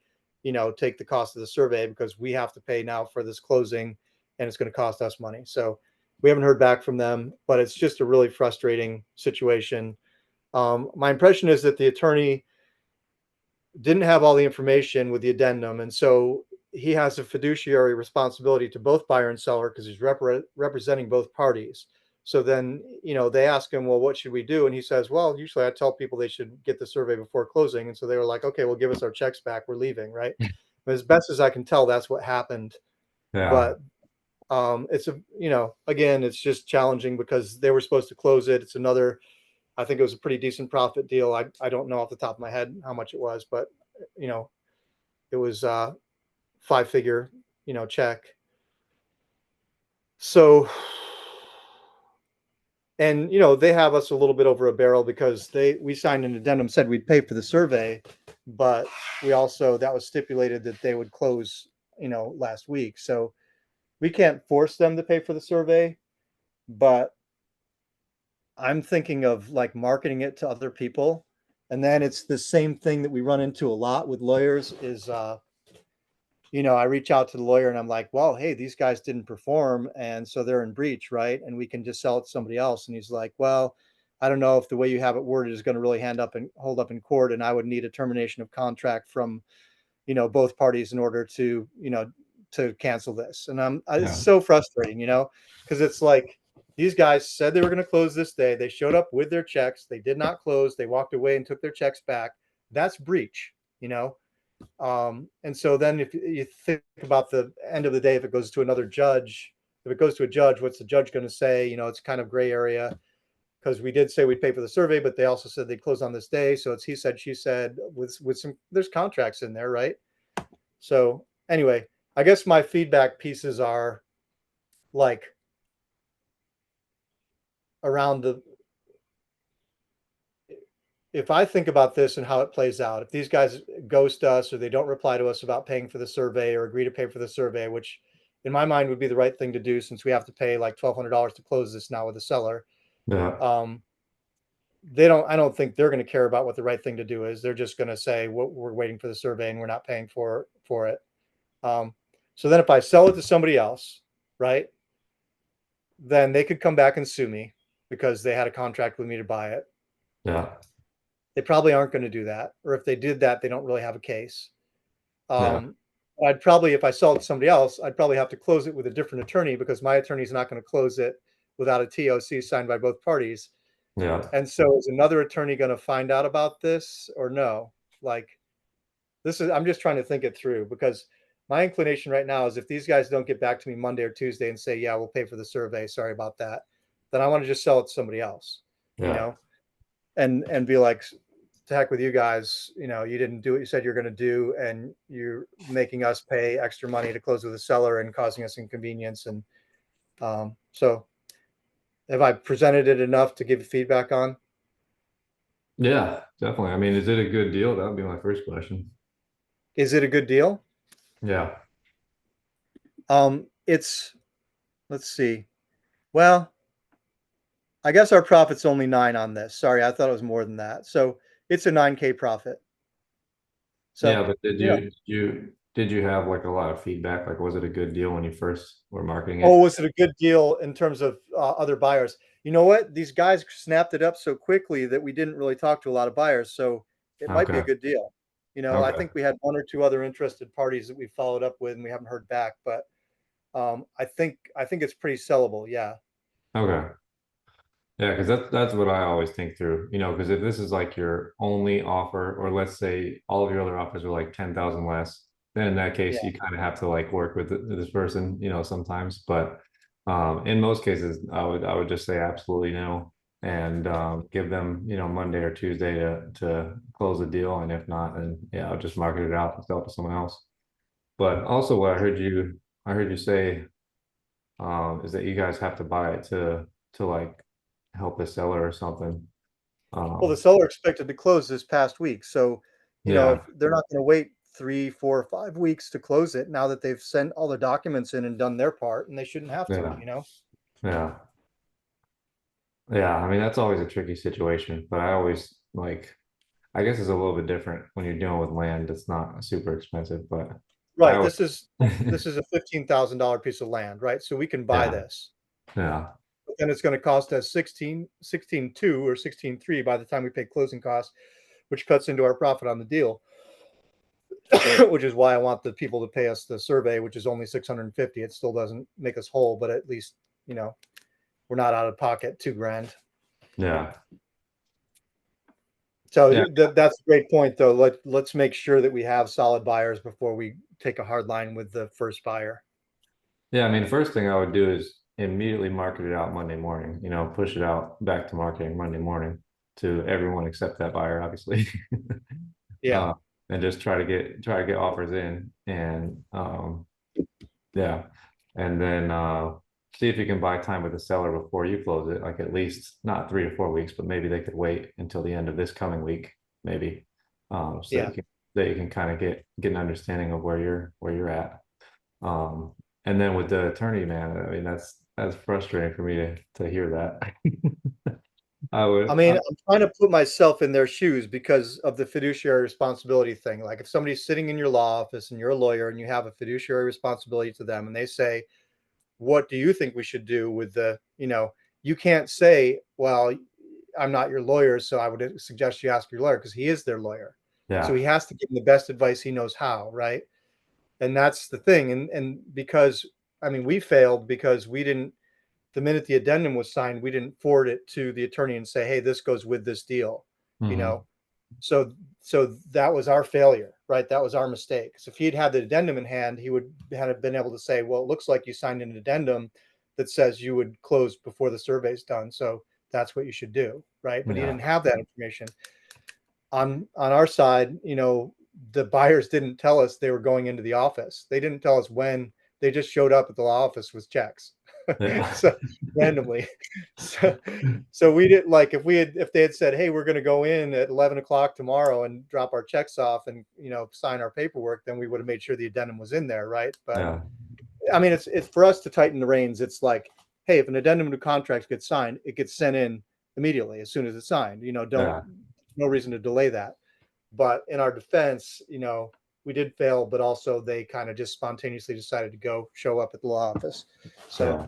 take the cost of the survey because we have to pay now for this closing and it's going to cost us money. So we haven't heard back from them, but it's just a really frustrating situation. My impression is that the attorney didn't have all the information with the addendum. And so he has a fiduciary responsibility to both buyer and seller because he's representing both parties. So then, they ask him, well, what should we do? And he says, well, usually I tell people they should get the survey before closing. And so they were like, okay, well, give us our checks back. We're leaving. Right. But as best as I can tell, that's what happened. Yeah. But it's again, it's just challenging because they were supposed to close it. It's another, I think it was a pretty decent profit deal. I don't know off the top of my head how much it was, but it was 5-figure, check. So, and they have us a little bit over a barrel because we signed an addendum, said we'd pay for the survey, but we also, that was stipulated that they would close, last week. So we can't force them to pay for the survey, but I'm thinking of like marketing it to other people. And then it's the same thing that we run into a lot with lawyers is, I reach out to the lawyer and I'm like, well, hey, these guys didn't perform. And so they're in breach, right? And we can just sell it to somebody else. And he's like, well, I don't know if the way you have it worded is going to really hold up in court. And I would need a termination of contract from, both parties in order to, to cancel this. And it's Yeah. so frustrating, because it's like, these guys said they were going to close this day. They showed up with their checks. They did not close. They walked away and took their checks back. That's breach, and so then if you think about the end of the day, if it goes to another judge, if it goes to a judge, what's the judge going to say? It's kind of gray area because we did say we'd pay for the survey, but they also said they'd close on this day. So it's he said, she said with some, there's contracts in there, right? So anyway, I guess my feedback pieces are like around the, if I think about this and how it plays out, if these guys ghost us or they don't reply to us about paying for the survey or agree to pay for the survey, which in my mind would be the right thing to do since we have to pay like $1,200 to close this now with the seller. Yeah. I don't think they're going to care about what the right thing to do is. They're just going to say, well, we're waiting for the survey and we're not paying for it. So then if I sell it to somebody else, right, then they could come back and sue me because they had a contract with me to buy it. Yeah. They probably aren't going to do that. Or if they did that, they don't really have a case. Yeah. I'd probably, if I sell it to somebody else, I'd probably have to close it with a different attorney because my attorney is not going to close it without a TOC signed by both parties. Yeah. And so is another attorney going to find out about this or no? Like, this is, I'm just trying to think it through because my inclination right now is if these guys don't get back to me Monday or Tuesday and say, yeah, we'll pay for the survey, sorry about that, then I want to just sell it to somebody else, you Yeah. know, and be like, to heck with you guys, you know, you didn't do what you said you're going to do, and you're making us pay extra money to close with the seller and causing us inconvenience. And so have I presented it enough to give feedback on? Yeah, definitely. I mean, is it a good deal? That would be my first question. Is it a good deal? Yeah. It's, let's see. Well, I guess our profit's only 9 on this. Sorry, I thought it was more than that. So it's a 9K profit. Yeah, So, but did you know, you have like a lot of feedback? Like, was it a good deal when you first were marketing oh, it? was it a good deal in terms of other buyers? You know what? These guys snapped it up so quickly that we didn't really talk to a lot of buyers. So it might be a Okay. good deal. You know, I Okay. think we had 1 or 2 other interested parties that we followed up with and we haven't heard back, but I think it's pretty sellable. Yeah. Okay. Yeah, because that's what I always think through, because if this is like your only offer, or let's say all of your other offers are like 10,000 less, then in that Yeah. case you kind of have to like work with this person, sometimes. But in most cases, I would just say absolutely no, and give them, Monday or Tuesday to close the deal, and if not, then yeah, I'll just market it out and sell it to someone else. But also, what I heard you say is that you guys have to buy it to like help the seller or something. Well, the Um, seller expected to close this past week. So, you know, if yeah, they're not going to wait 3, 4, 5 weeks to close it now that they've sent all the documents in and done their part, and they shouldn't have to, yeah, you know? yeah, yeah. I mean, that's always a tricky situation, but I always like, I guess it's a little bit different when you're dealing with land. It's not super expensive, but I Right. always, This is a $15,000 piece of land, right? So we can buy yeah, this. yeah, But then it's going to cost us 16.2 or 16.3 by the time we pay closing costs, which cuts into our profit on the deal, which is why I want the people to pay us the survey, which is only 650. It still doesn't make us whole, but at least, you know, we're not out of pocket 2 grand. yeah, So yeah, that's a great point, though. Let's make sure that we have solid buyers before we take a hard line with the first buyer. yeah. I mean, the first thing I would do is immediately market it out Monday morning. Push it out back to marketing Monday morning to everyone except that buyer, obviously. Yeah, uh, and just try to get offers in, and yeah, and then see if you can buy time with the seller before you close it, like at least not 3 to 4 weeks, but maybe they could wait until the end of this coming week, maybe, so yeah. that you can kind of get an understanding of where you're at. Um, and then with the attorney, man, I mean that's frustrating for me to hear that. I I would, mean, I'm trying to put myself in their shoes because of the fiduciary responsibility thing. Like if somebody's sitting in your law office and you're a lawyer and you have a fiduciary responsibility to them and they say, what do you think we should do with the, you can't say, well, I'm not your lawyer, so I would suggest you ask your lawyer because he is their lawyer. So yeah, he has to give them the best advice he knows how, right? And that's the thing. And because I mean, we failed because we didn't, the minute the addendum was signed, we didn't forward it to the attorney and say, hey, this goes with this deal, you hmm, know. So that was our failure, right? That was our mistake. So if he'd had the addendum in hand, he would have been able to say, well, it looks like you signed an addendum that says you would close before the survey's done. So that's what you should do, right? But he yeah, didn't have that information. On our side, the buyers didn't tell us they were going into the office. They didn't tell us when. They just showed up at the law office with checks. Yeah. So randomly. So, so we didn't like if they had said, hey, we're going to go in at 11 o'clock tomorrow and drop our checks off and, sign our paperwork, then we would have made sure the addendum was in there. Right. But Yeah. I mean, it's for us to tighten the reins. It's like, hey, if an addendum to contract gets signed, it gets sent in immediately as soon as it's signed. Don't Yeah. no reason to delay that. But in our defense, we did fail, but also they kind of just spontaneously decided to go show up at the law office. So Yeah.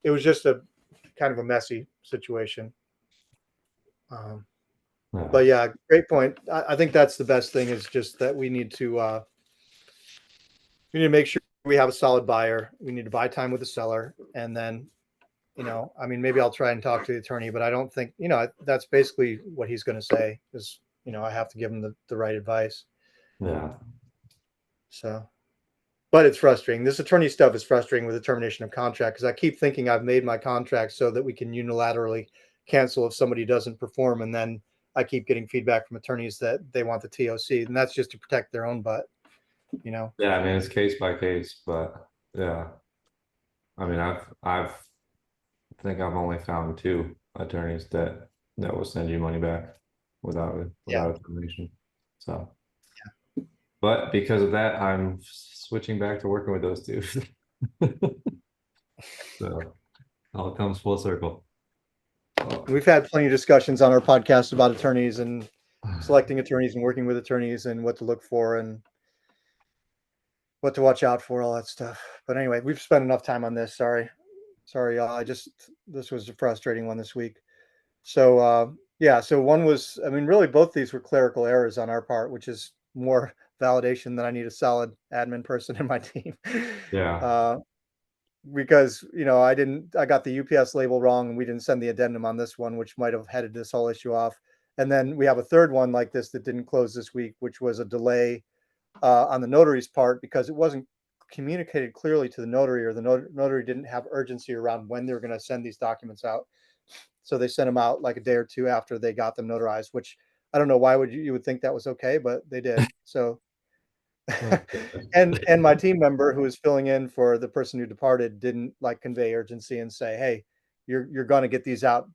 it was just a kind of a messy situation. Um, Yeah. but yeah, great point. I think that's the best thing is just that we need to make sure we have a solid buyer. We need to buy time with the seller, and then I mean, maybe I'll try and talk to the attorney, but I don't think that's basically what he's going to say is I have to give him the right advice. Yeah. So, but it's frustrating. This attorney stuff is frustrating with the termination of contract because I keep thinking I've made my contract so that we can unilaterally cancel if somebody doesn't perform, and then I keep getting feedback from attorneys that they want the TOC, and that's just to protect their own butt. Yeah. I mean, it's case by case, but yeah. I mean, I think I've only found two attorneys that will send you money back Yeah. without a termination. So, but because of that, I'm switching back to working with those two. So all comes full circle. Oh, We've had plenty of discussions on our podcast about attorneys and selecting attorneys and working with attorneys and what to look for and what to watch out for, all that stuff. But anyway, we've spent enough time on this. Sorry, y'all. This was a frustrating one this week. So, yeah, so one was, I mean, really both these were clerical errors on our part, which is more validation that I need a solid admin person in my team. yeah, Uh, because, I got the UPS label wrong and we didn't send the addendum on this one, which might have headed this whole issue off. And then we have a third one like this that didn't close this week, which was a delay on the notary's part because it wasn't communicated clearly to the notary, or the notary didn't have urgency around when they were going to send these documents out. So they sent them out like a day or two after they got them notarized, which I don't know why you would think that was okay, but they did. So oh, and my team member who was filling in for the person who departed didn't like convey urgency and say, hey, you're going to get these out,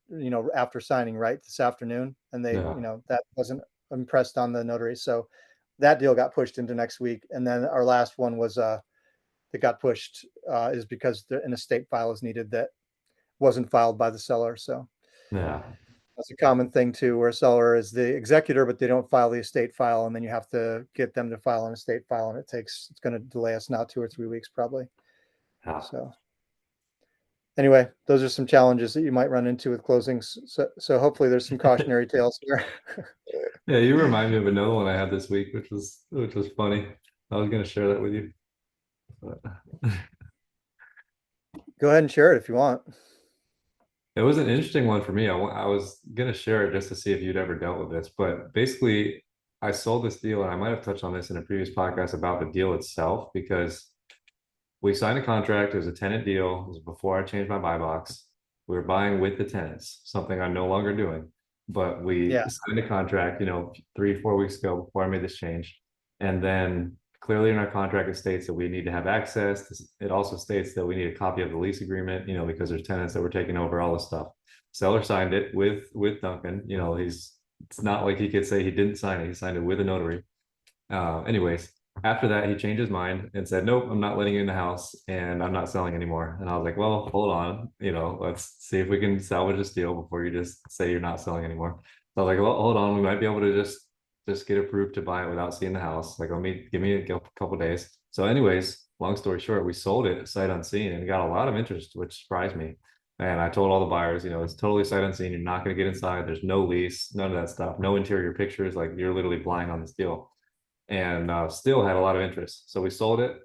after signing, right, this afternoon. And they, yeah, that wasn't impressed on the notary. So that deal got pushed into next week. And then our last one was that got pushed is because an estate file is needed that wasn't filed by the seller. So yeah, that's a common thing too, where a seller is the executor, but they don't file the estate file, and then you have to get them to file an estate file, and it's going to delay us now 2 or 3 weeks probably. yeah. So anyway, those are some challenges that you might run into with closings. So hopefully there's some cautionary tales here. Yeah, you remind me of another one I had this week, which was funny. I was gonna share that with you. But Go ahead and share it if you want. it was an interesting one for me. I was gonna share it just to see if you'd ever dealt with this, but basically, I sold this deal, and I might have touched on this in a previous podcast about the deal itself because we signed a contract. It was a tenant deal. It was before I changed my buy box. We were buying with the tenants, something I'm no longer doing. But we Yeah. signed a contract, 3, 4 weeks ago before I made this change. And then clearly in our contract, it states that we need to have access. It also states that we need a copy of the lease agreement, because there's tenants that were taking over all this stuff. Seller signed it with Duncan. It's not like he could say he didn't sign it. He signed it with a notary. Anyways, after that, he changed his mind and said, nope, I'm not letting you in the house and I'm not selling anymore. And I was like, well, hold on, let's see if we can salvage this deal before you just say you're not selling anymore. So I was like, well, hold on, we might be able to just get approved to buy it without seeing the house. Like, give me a couple days. So anyways, long story short, we sold it sight unseen and got a lot of interest, which surprised me. And I told all the buyers, it's totally sight unseen. You're not going to get inside. There's no lease, none of that stuff, no interior pictures. Like, you're literally blind on this deal. And still had a lot of interest. So we sold it.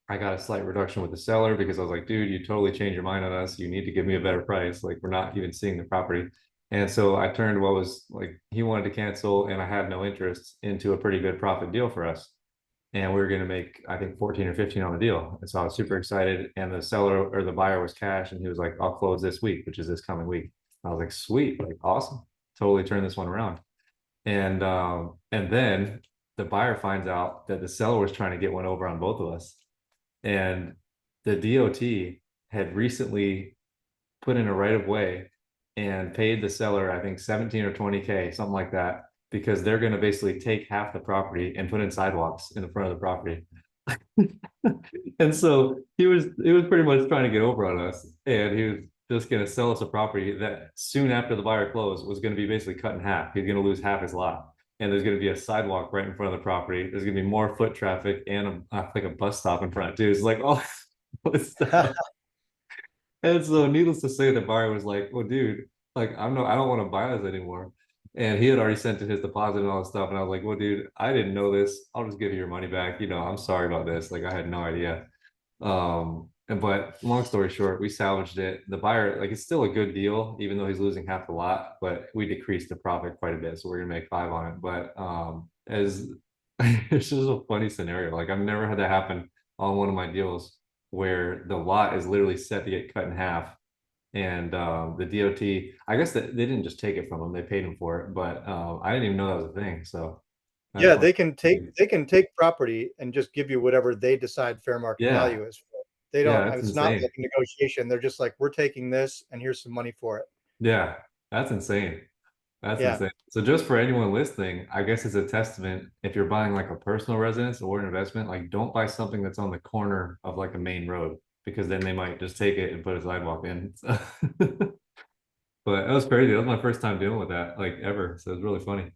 I got a slight reduction with the seller because I was like, dude, you totally changed your mind on us. You need to give me a better price. Like, we're not even seeing the property. And so I turned what was like, he wanted to cancel and I had no interest, into a pretty good profit deal for us. And we were going to make, I think, 14 or 15 on the deal. And so I was super excited. And the seller or the buyer was cash. And he was like, I'll close this week, which is this coming week. I was like, sweet, like awesome. Totally turned this one around. And then the buyer finds out that the seller was trying to get one over on both of us. And the DOT had recently put in a right of way and paid the seller, I think 17 or 20K, something like that, because they're going to basically take half the property and put in sidewalks in the front of the property. And so he was pretty much trying to get over on us, and he was just going to sell us a property that soon after the buyer closed was going to be basically cut in half. He's going to lose half his lot, and there's going to be a sidewalk right in front of the property. There's going to be more foot traffic and like a bus stop in front too. It's like all this stuff. And so, needless to say, the buyer was like, "Well, dude, like I don't want to buy this anymore." And he had already sent in his deposit and all this stuff. And I was like, "Well, dude, I didn't know this. I'll just give you your money back. I'm sorry about this. Like, I had no idea." But long story short, we salvaged it. The buyer, like, it's still a good deal, even though he's losing half the lot, but we decreased the profit quite a bit. So we're gonna make 5 on it. But as it's just a funny scenario. Like, I've never had that happen on one of my deals where the lot is literally set to get cut in half. And the DOT, I guess that they didn't just take it from him, they paid him for it, but I didn't even know that was a thing. So that's Yeah, funny. they can take property and just give you whatever they decide fair market Yeah, value is for it. They yeah, don't, that's it's not insane. like a negotiation. They're just like, we're taking this and here's some money for it. Yeah, that's insane. That's Yeah. insane. So just for anyone listening, I guess it's a testament if you're buying like a personal residence or an investment, like don't buy something that's on the corner of like a main road because then they might just take it and put a sidewalk in. So, but that was crazy. That was my first time dealing with that, like ever. So it was really funny.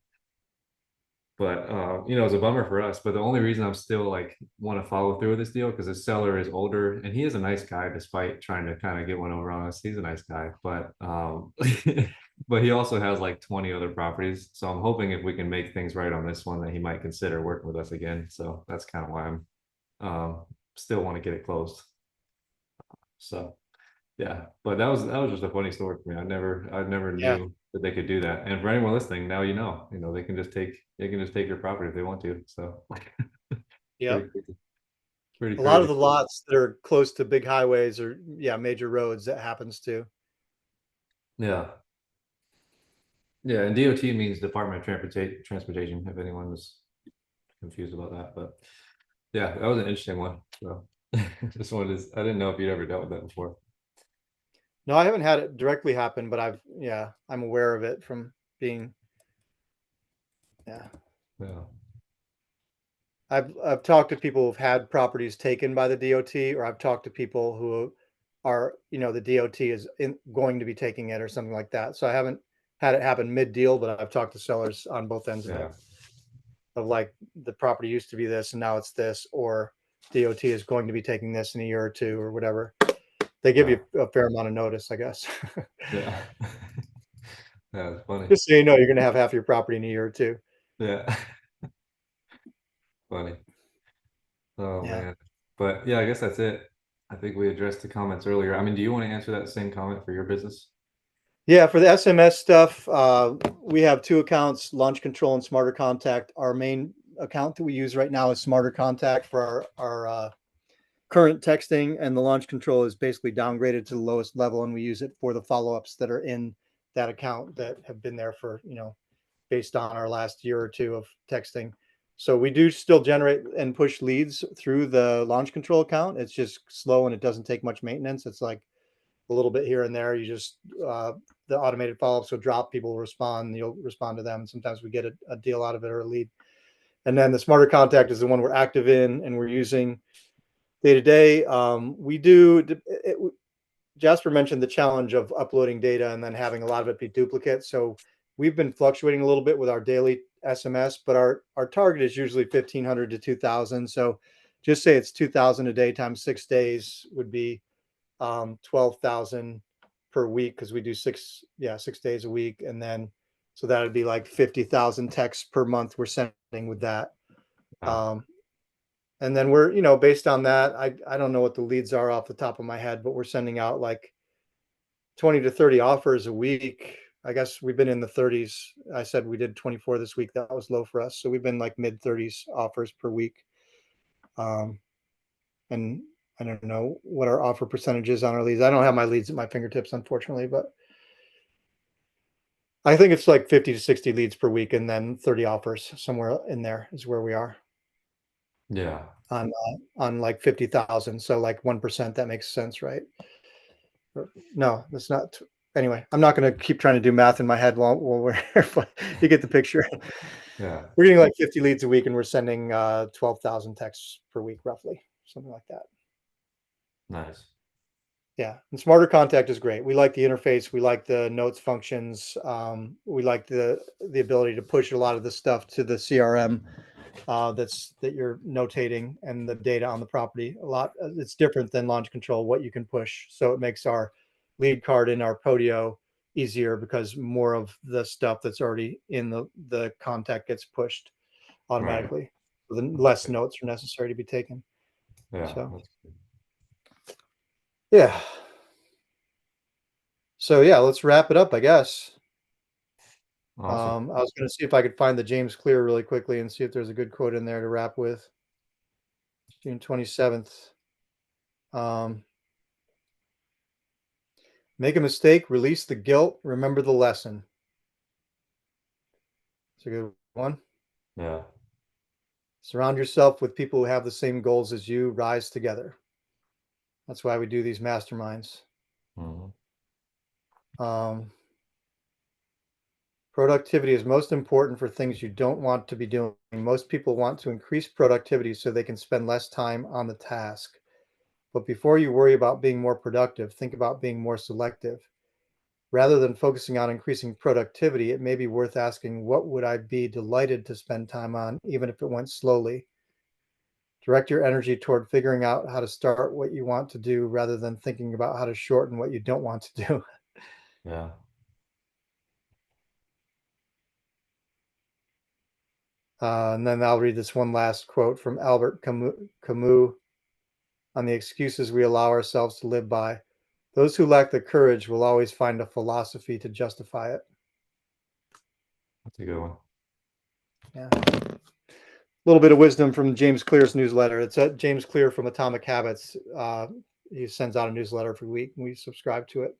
But it was a bummer for us. But the only reason I'm still like want to follow through with this deal because the seller is older and he is a nice guy despite trying to kind of get one over on us. He's a nice guy, but but he also has like 20 other properties. So I'm hoping if we can make things right on this one that he might consider working with us again. So that's kind of why I'm still want to get it closed. So yeah, but that was just a funny story for me. I never Yeah. knew that they could do that. And for anyone listening, now they can just take your property if they want to. So pretty Yep. crazy. Pretty A lot of crazy. the lots that are close to big highways or, yeah, major roads that happens to. Yeah. Yeah, and DOT means Department of Transportation, if anyone was confused about that. But yeah, that was an interesting one. So just wanted to, I didn't know if you'd ever dealt with that before. No, I haven't had it directly happen, but yeah, I'm aware of it from being, yeah. Yeah. I've talked to people who've had properties taken by the DOT, or I've talked to people who are, the DOT is going to be taking it or something like that. So I haven't had it happen mid deal, but I've talked to sellers on both ends of it, Yeah. of like the property used to be this and now it's this, or DOT is going to be taking this in a year or two or whatever. They give Yeah. you a fair amount of notice, I guess. Yeah. Yeah, it's funny. Just so you know, you're going to have half your property in a year or two. Yeah. Funny. Oh Yeah. man. But yeah, I guess that's it. I think we addressed the comments earlier. I mean, do you want to answer that same comment for your business? Yeah, for the SMS stuff, we have two accounts, Launch Control and Smarter Contact. Our main account that we use right now is Smarter Contact for our current texting, and the Launch Control is basically downgraded to the lowest level, and we use it for the follow-ups that are in that account that have been there for, based on our last year or two of texting. So we do still generate and push leads through the Launch Control account. It's just slow and it doesn't take much maintenance. It's like a little bit here and there. You just the automated follow-ups will drop, people will respond, you'll respond to them. Sometimes we get a deal out of it or a lead. And then the Smarter Contact is the one we're active in and we're using day to day. We do Jasper mentioned the challenge of uploading data and then having a lot of it be duplicate. So we've been fluctuating a little bit with our daily SMS, but our target is usually 1,500 to 2,000. So just say it's 2,000 a day times 6 days would be 12,000 per week because we do 6 days a week. And then, so that would be like 50,000 texts per month we're sending with that. Wow. Um, and then we're, based on that, I don't know what the leads are off the top of my head, but we're sending out like 20 to 30 offers a week. I guess we've been in the 30s. I said we did 24 this week. That was low for us. So we've been like mid 30s offers per week. Um, and I don't know what our offer percentage is on our leads. I don't have my leads at my fingertips, unfortunately, but I think it's like 50 to 60 leads per week, and then 30 offers, somewhere in there is where we are Yeah. on like 50,000. So like 1%, that makes sense, right? No, that's not. Anyway, I'm not going to keep trying to do math in my head while we're here, but you get the picture. Yeah. We're getting like 50 leads a week, and we're sending 12,000 texts per week, roughly, something like that. Nice. Yeah, and Smarter Contact is great. We like the interface. We like the notes functions. We like the ability to push a lot of the stuff to the CRM that you're notating, and the data on the property. A lot. It's different than launch control, what you can push. So it makes our lead card in our Podio easier, because more of the stuff that's already in the contact gets pushed Right. automatically. So the That's less good. notes are necessary to be taken. Yeah. So That's good. yeah. So yeah, let's wrap it up, I guess. Awesome. I was going to see if I could find the James Clear really quickly and see if there's a good quote in there to wrap with. June 27th. Um, Make a mistake, release the guilt, remember the lesson. It's a good one. Yeah. Surround yourself with people who have the same goals as you, rise together. That's why we do these masterminds. Mhm. Um, Productivity is most important for things you don't want to be doing. Most people want to increase productivity so they can spend less time on the task. But before you worry about being more productive, think about being more selective. Rather than focusing on increasing productivity, it may be worth asking, what would I be delighted to spend time on, even if it went slowly? Direct your energy toward figuring out how to start what you want to do, rather than thinking about how to shorten what you don't want to do. Yeah. And then I'll read this one last quote from Albert Camus on the excuses we allow ourselves to live by. Those who lack the courage will always find a philosophy to justify it. That's a good one. Yeah. A little bit of wisdom from James Clear's newsletter. It's at James Clear from Atomic Habits. He sends out a newsletter every week, and we subscribe to it.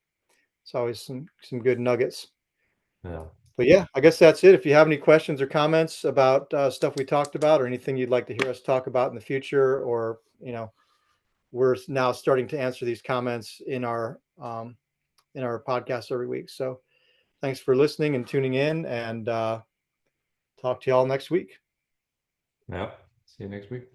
It's always some good nuggets. Yeah. But yeah, I guess that's it. If you have any questions or comments about stuff we talked about, or anything you'd like to hear us talk about in the future, or we're now starting to answer these comments in our podcast every week. So thanks for listening and tuning in, and talk to y'all next week. Yeah. See you next week.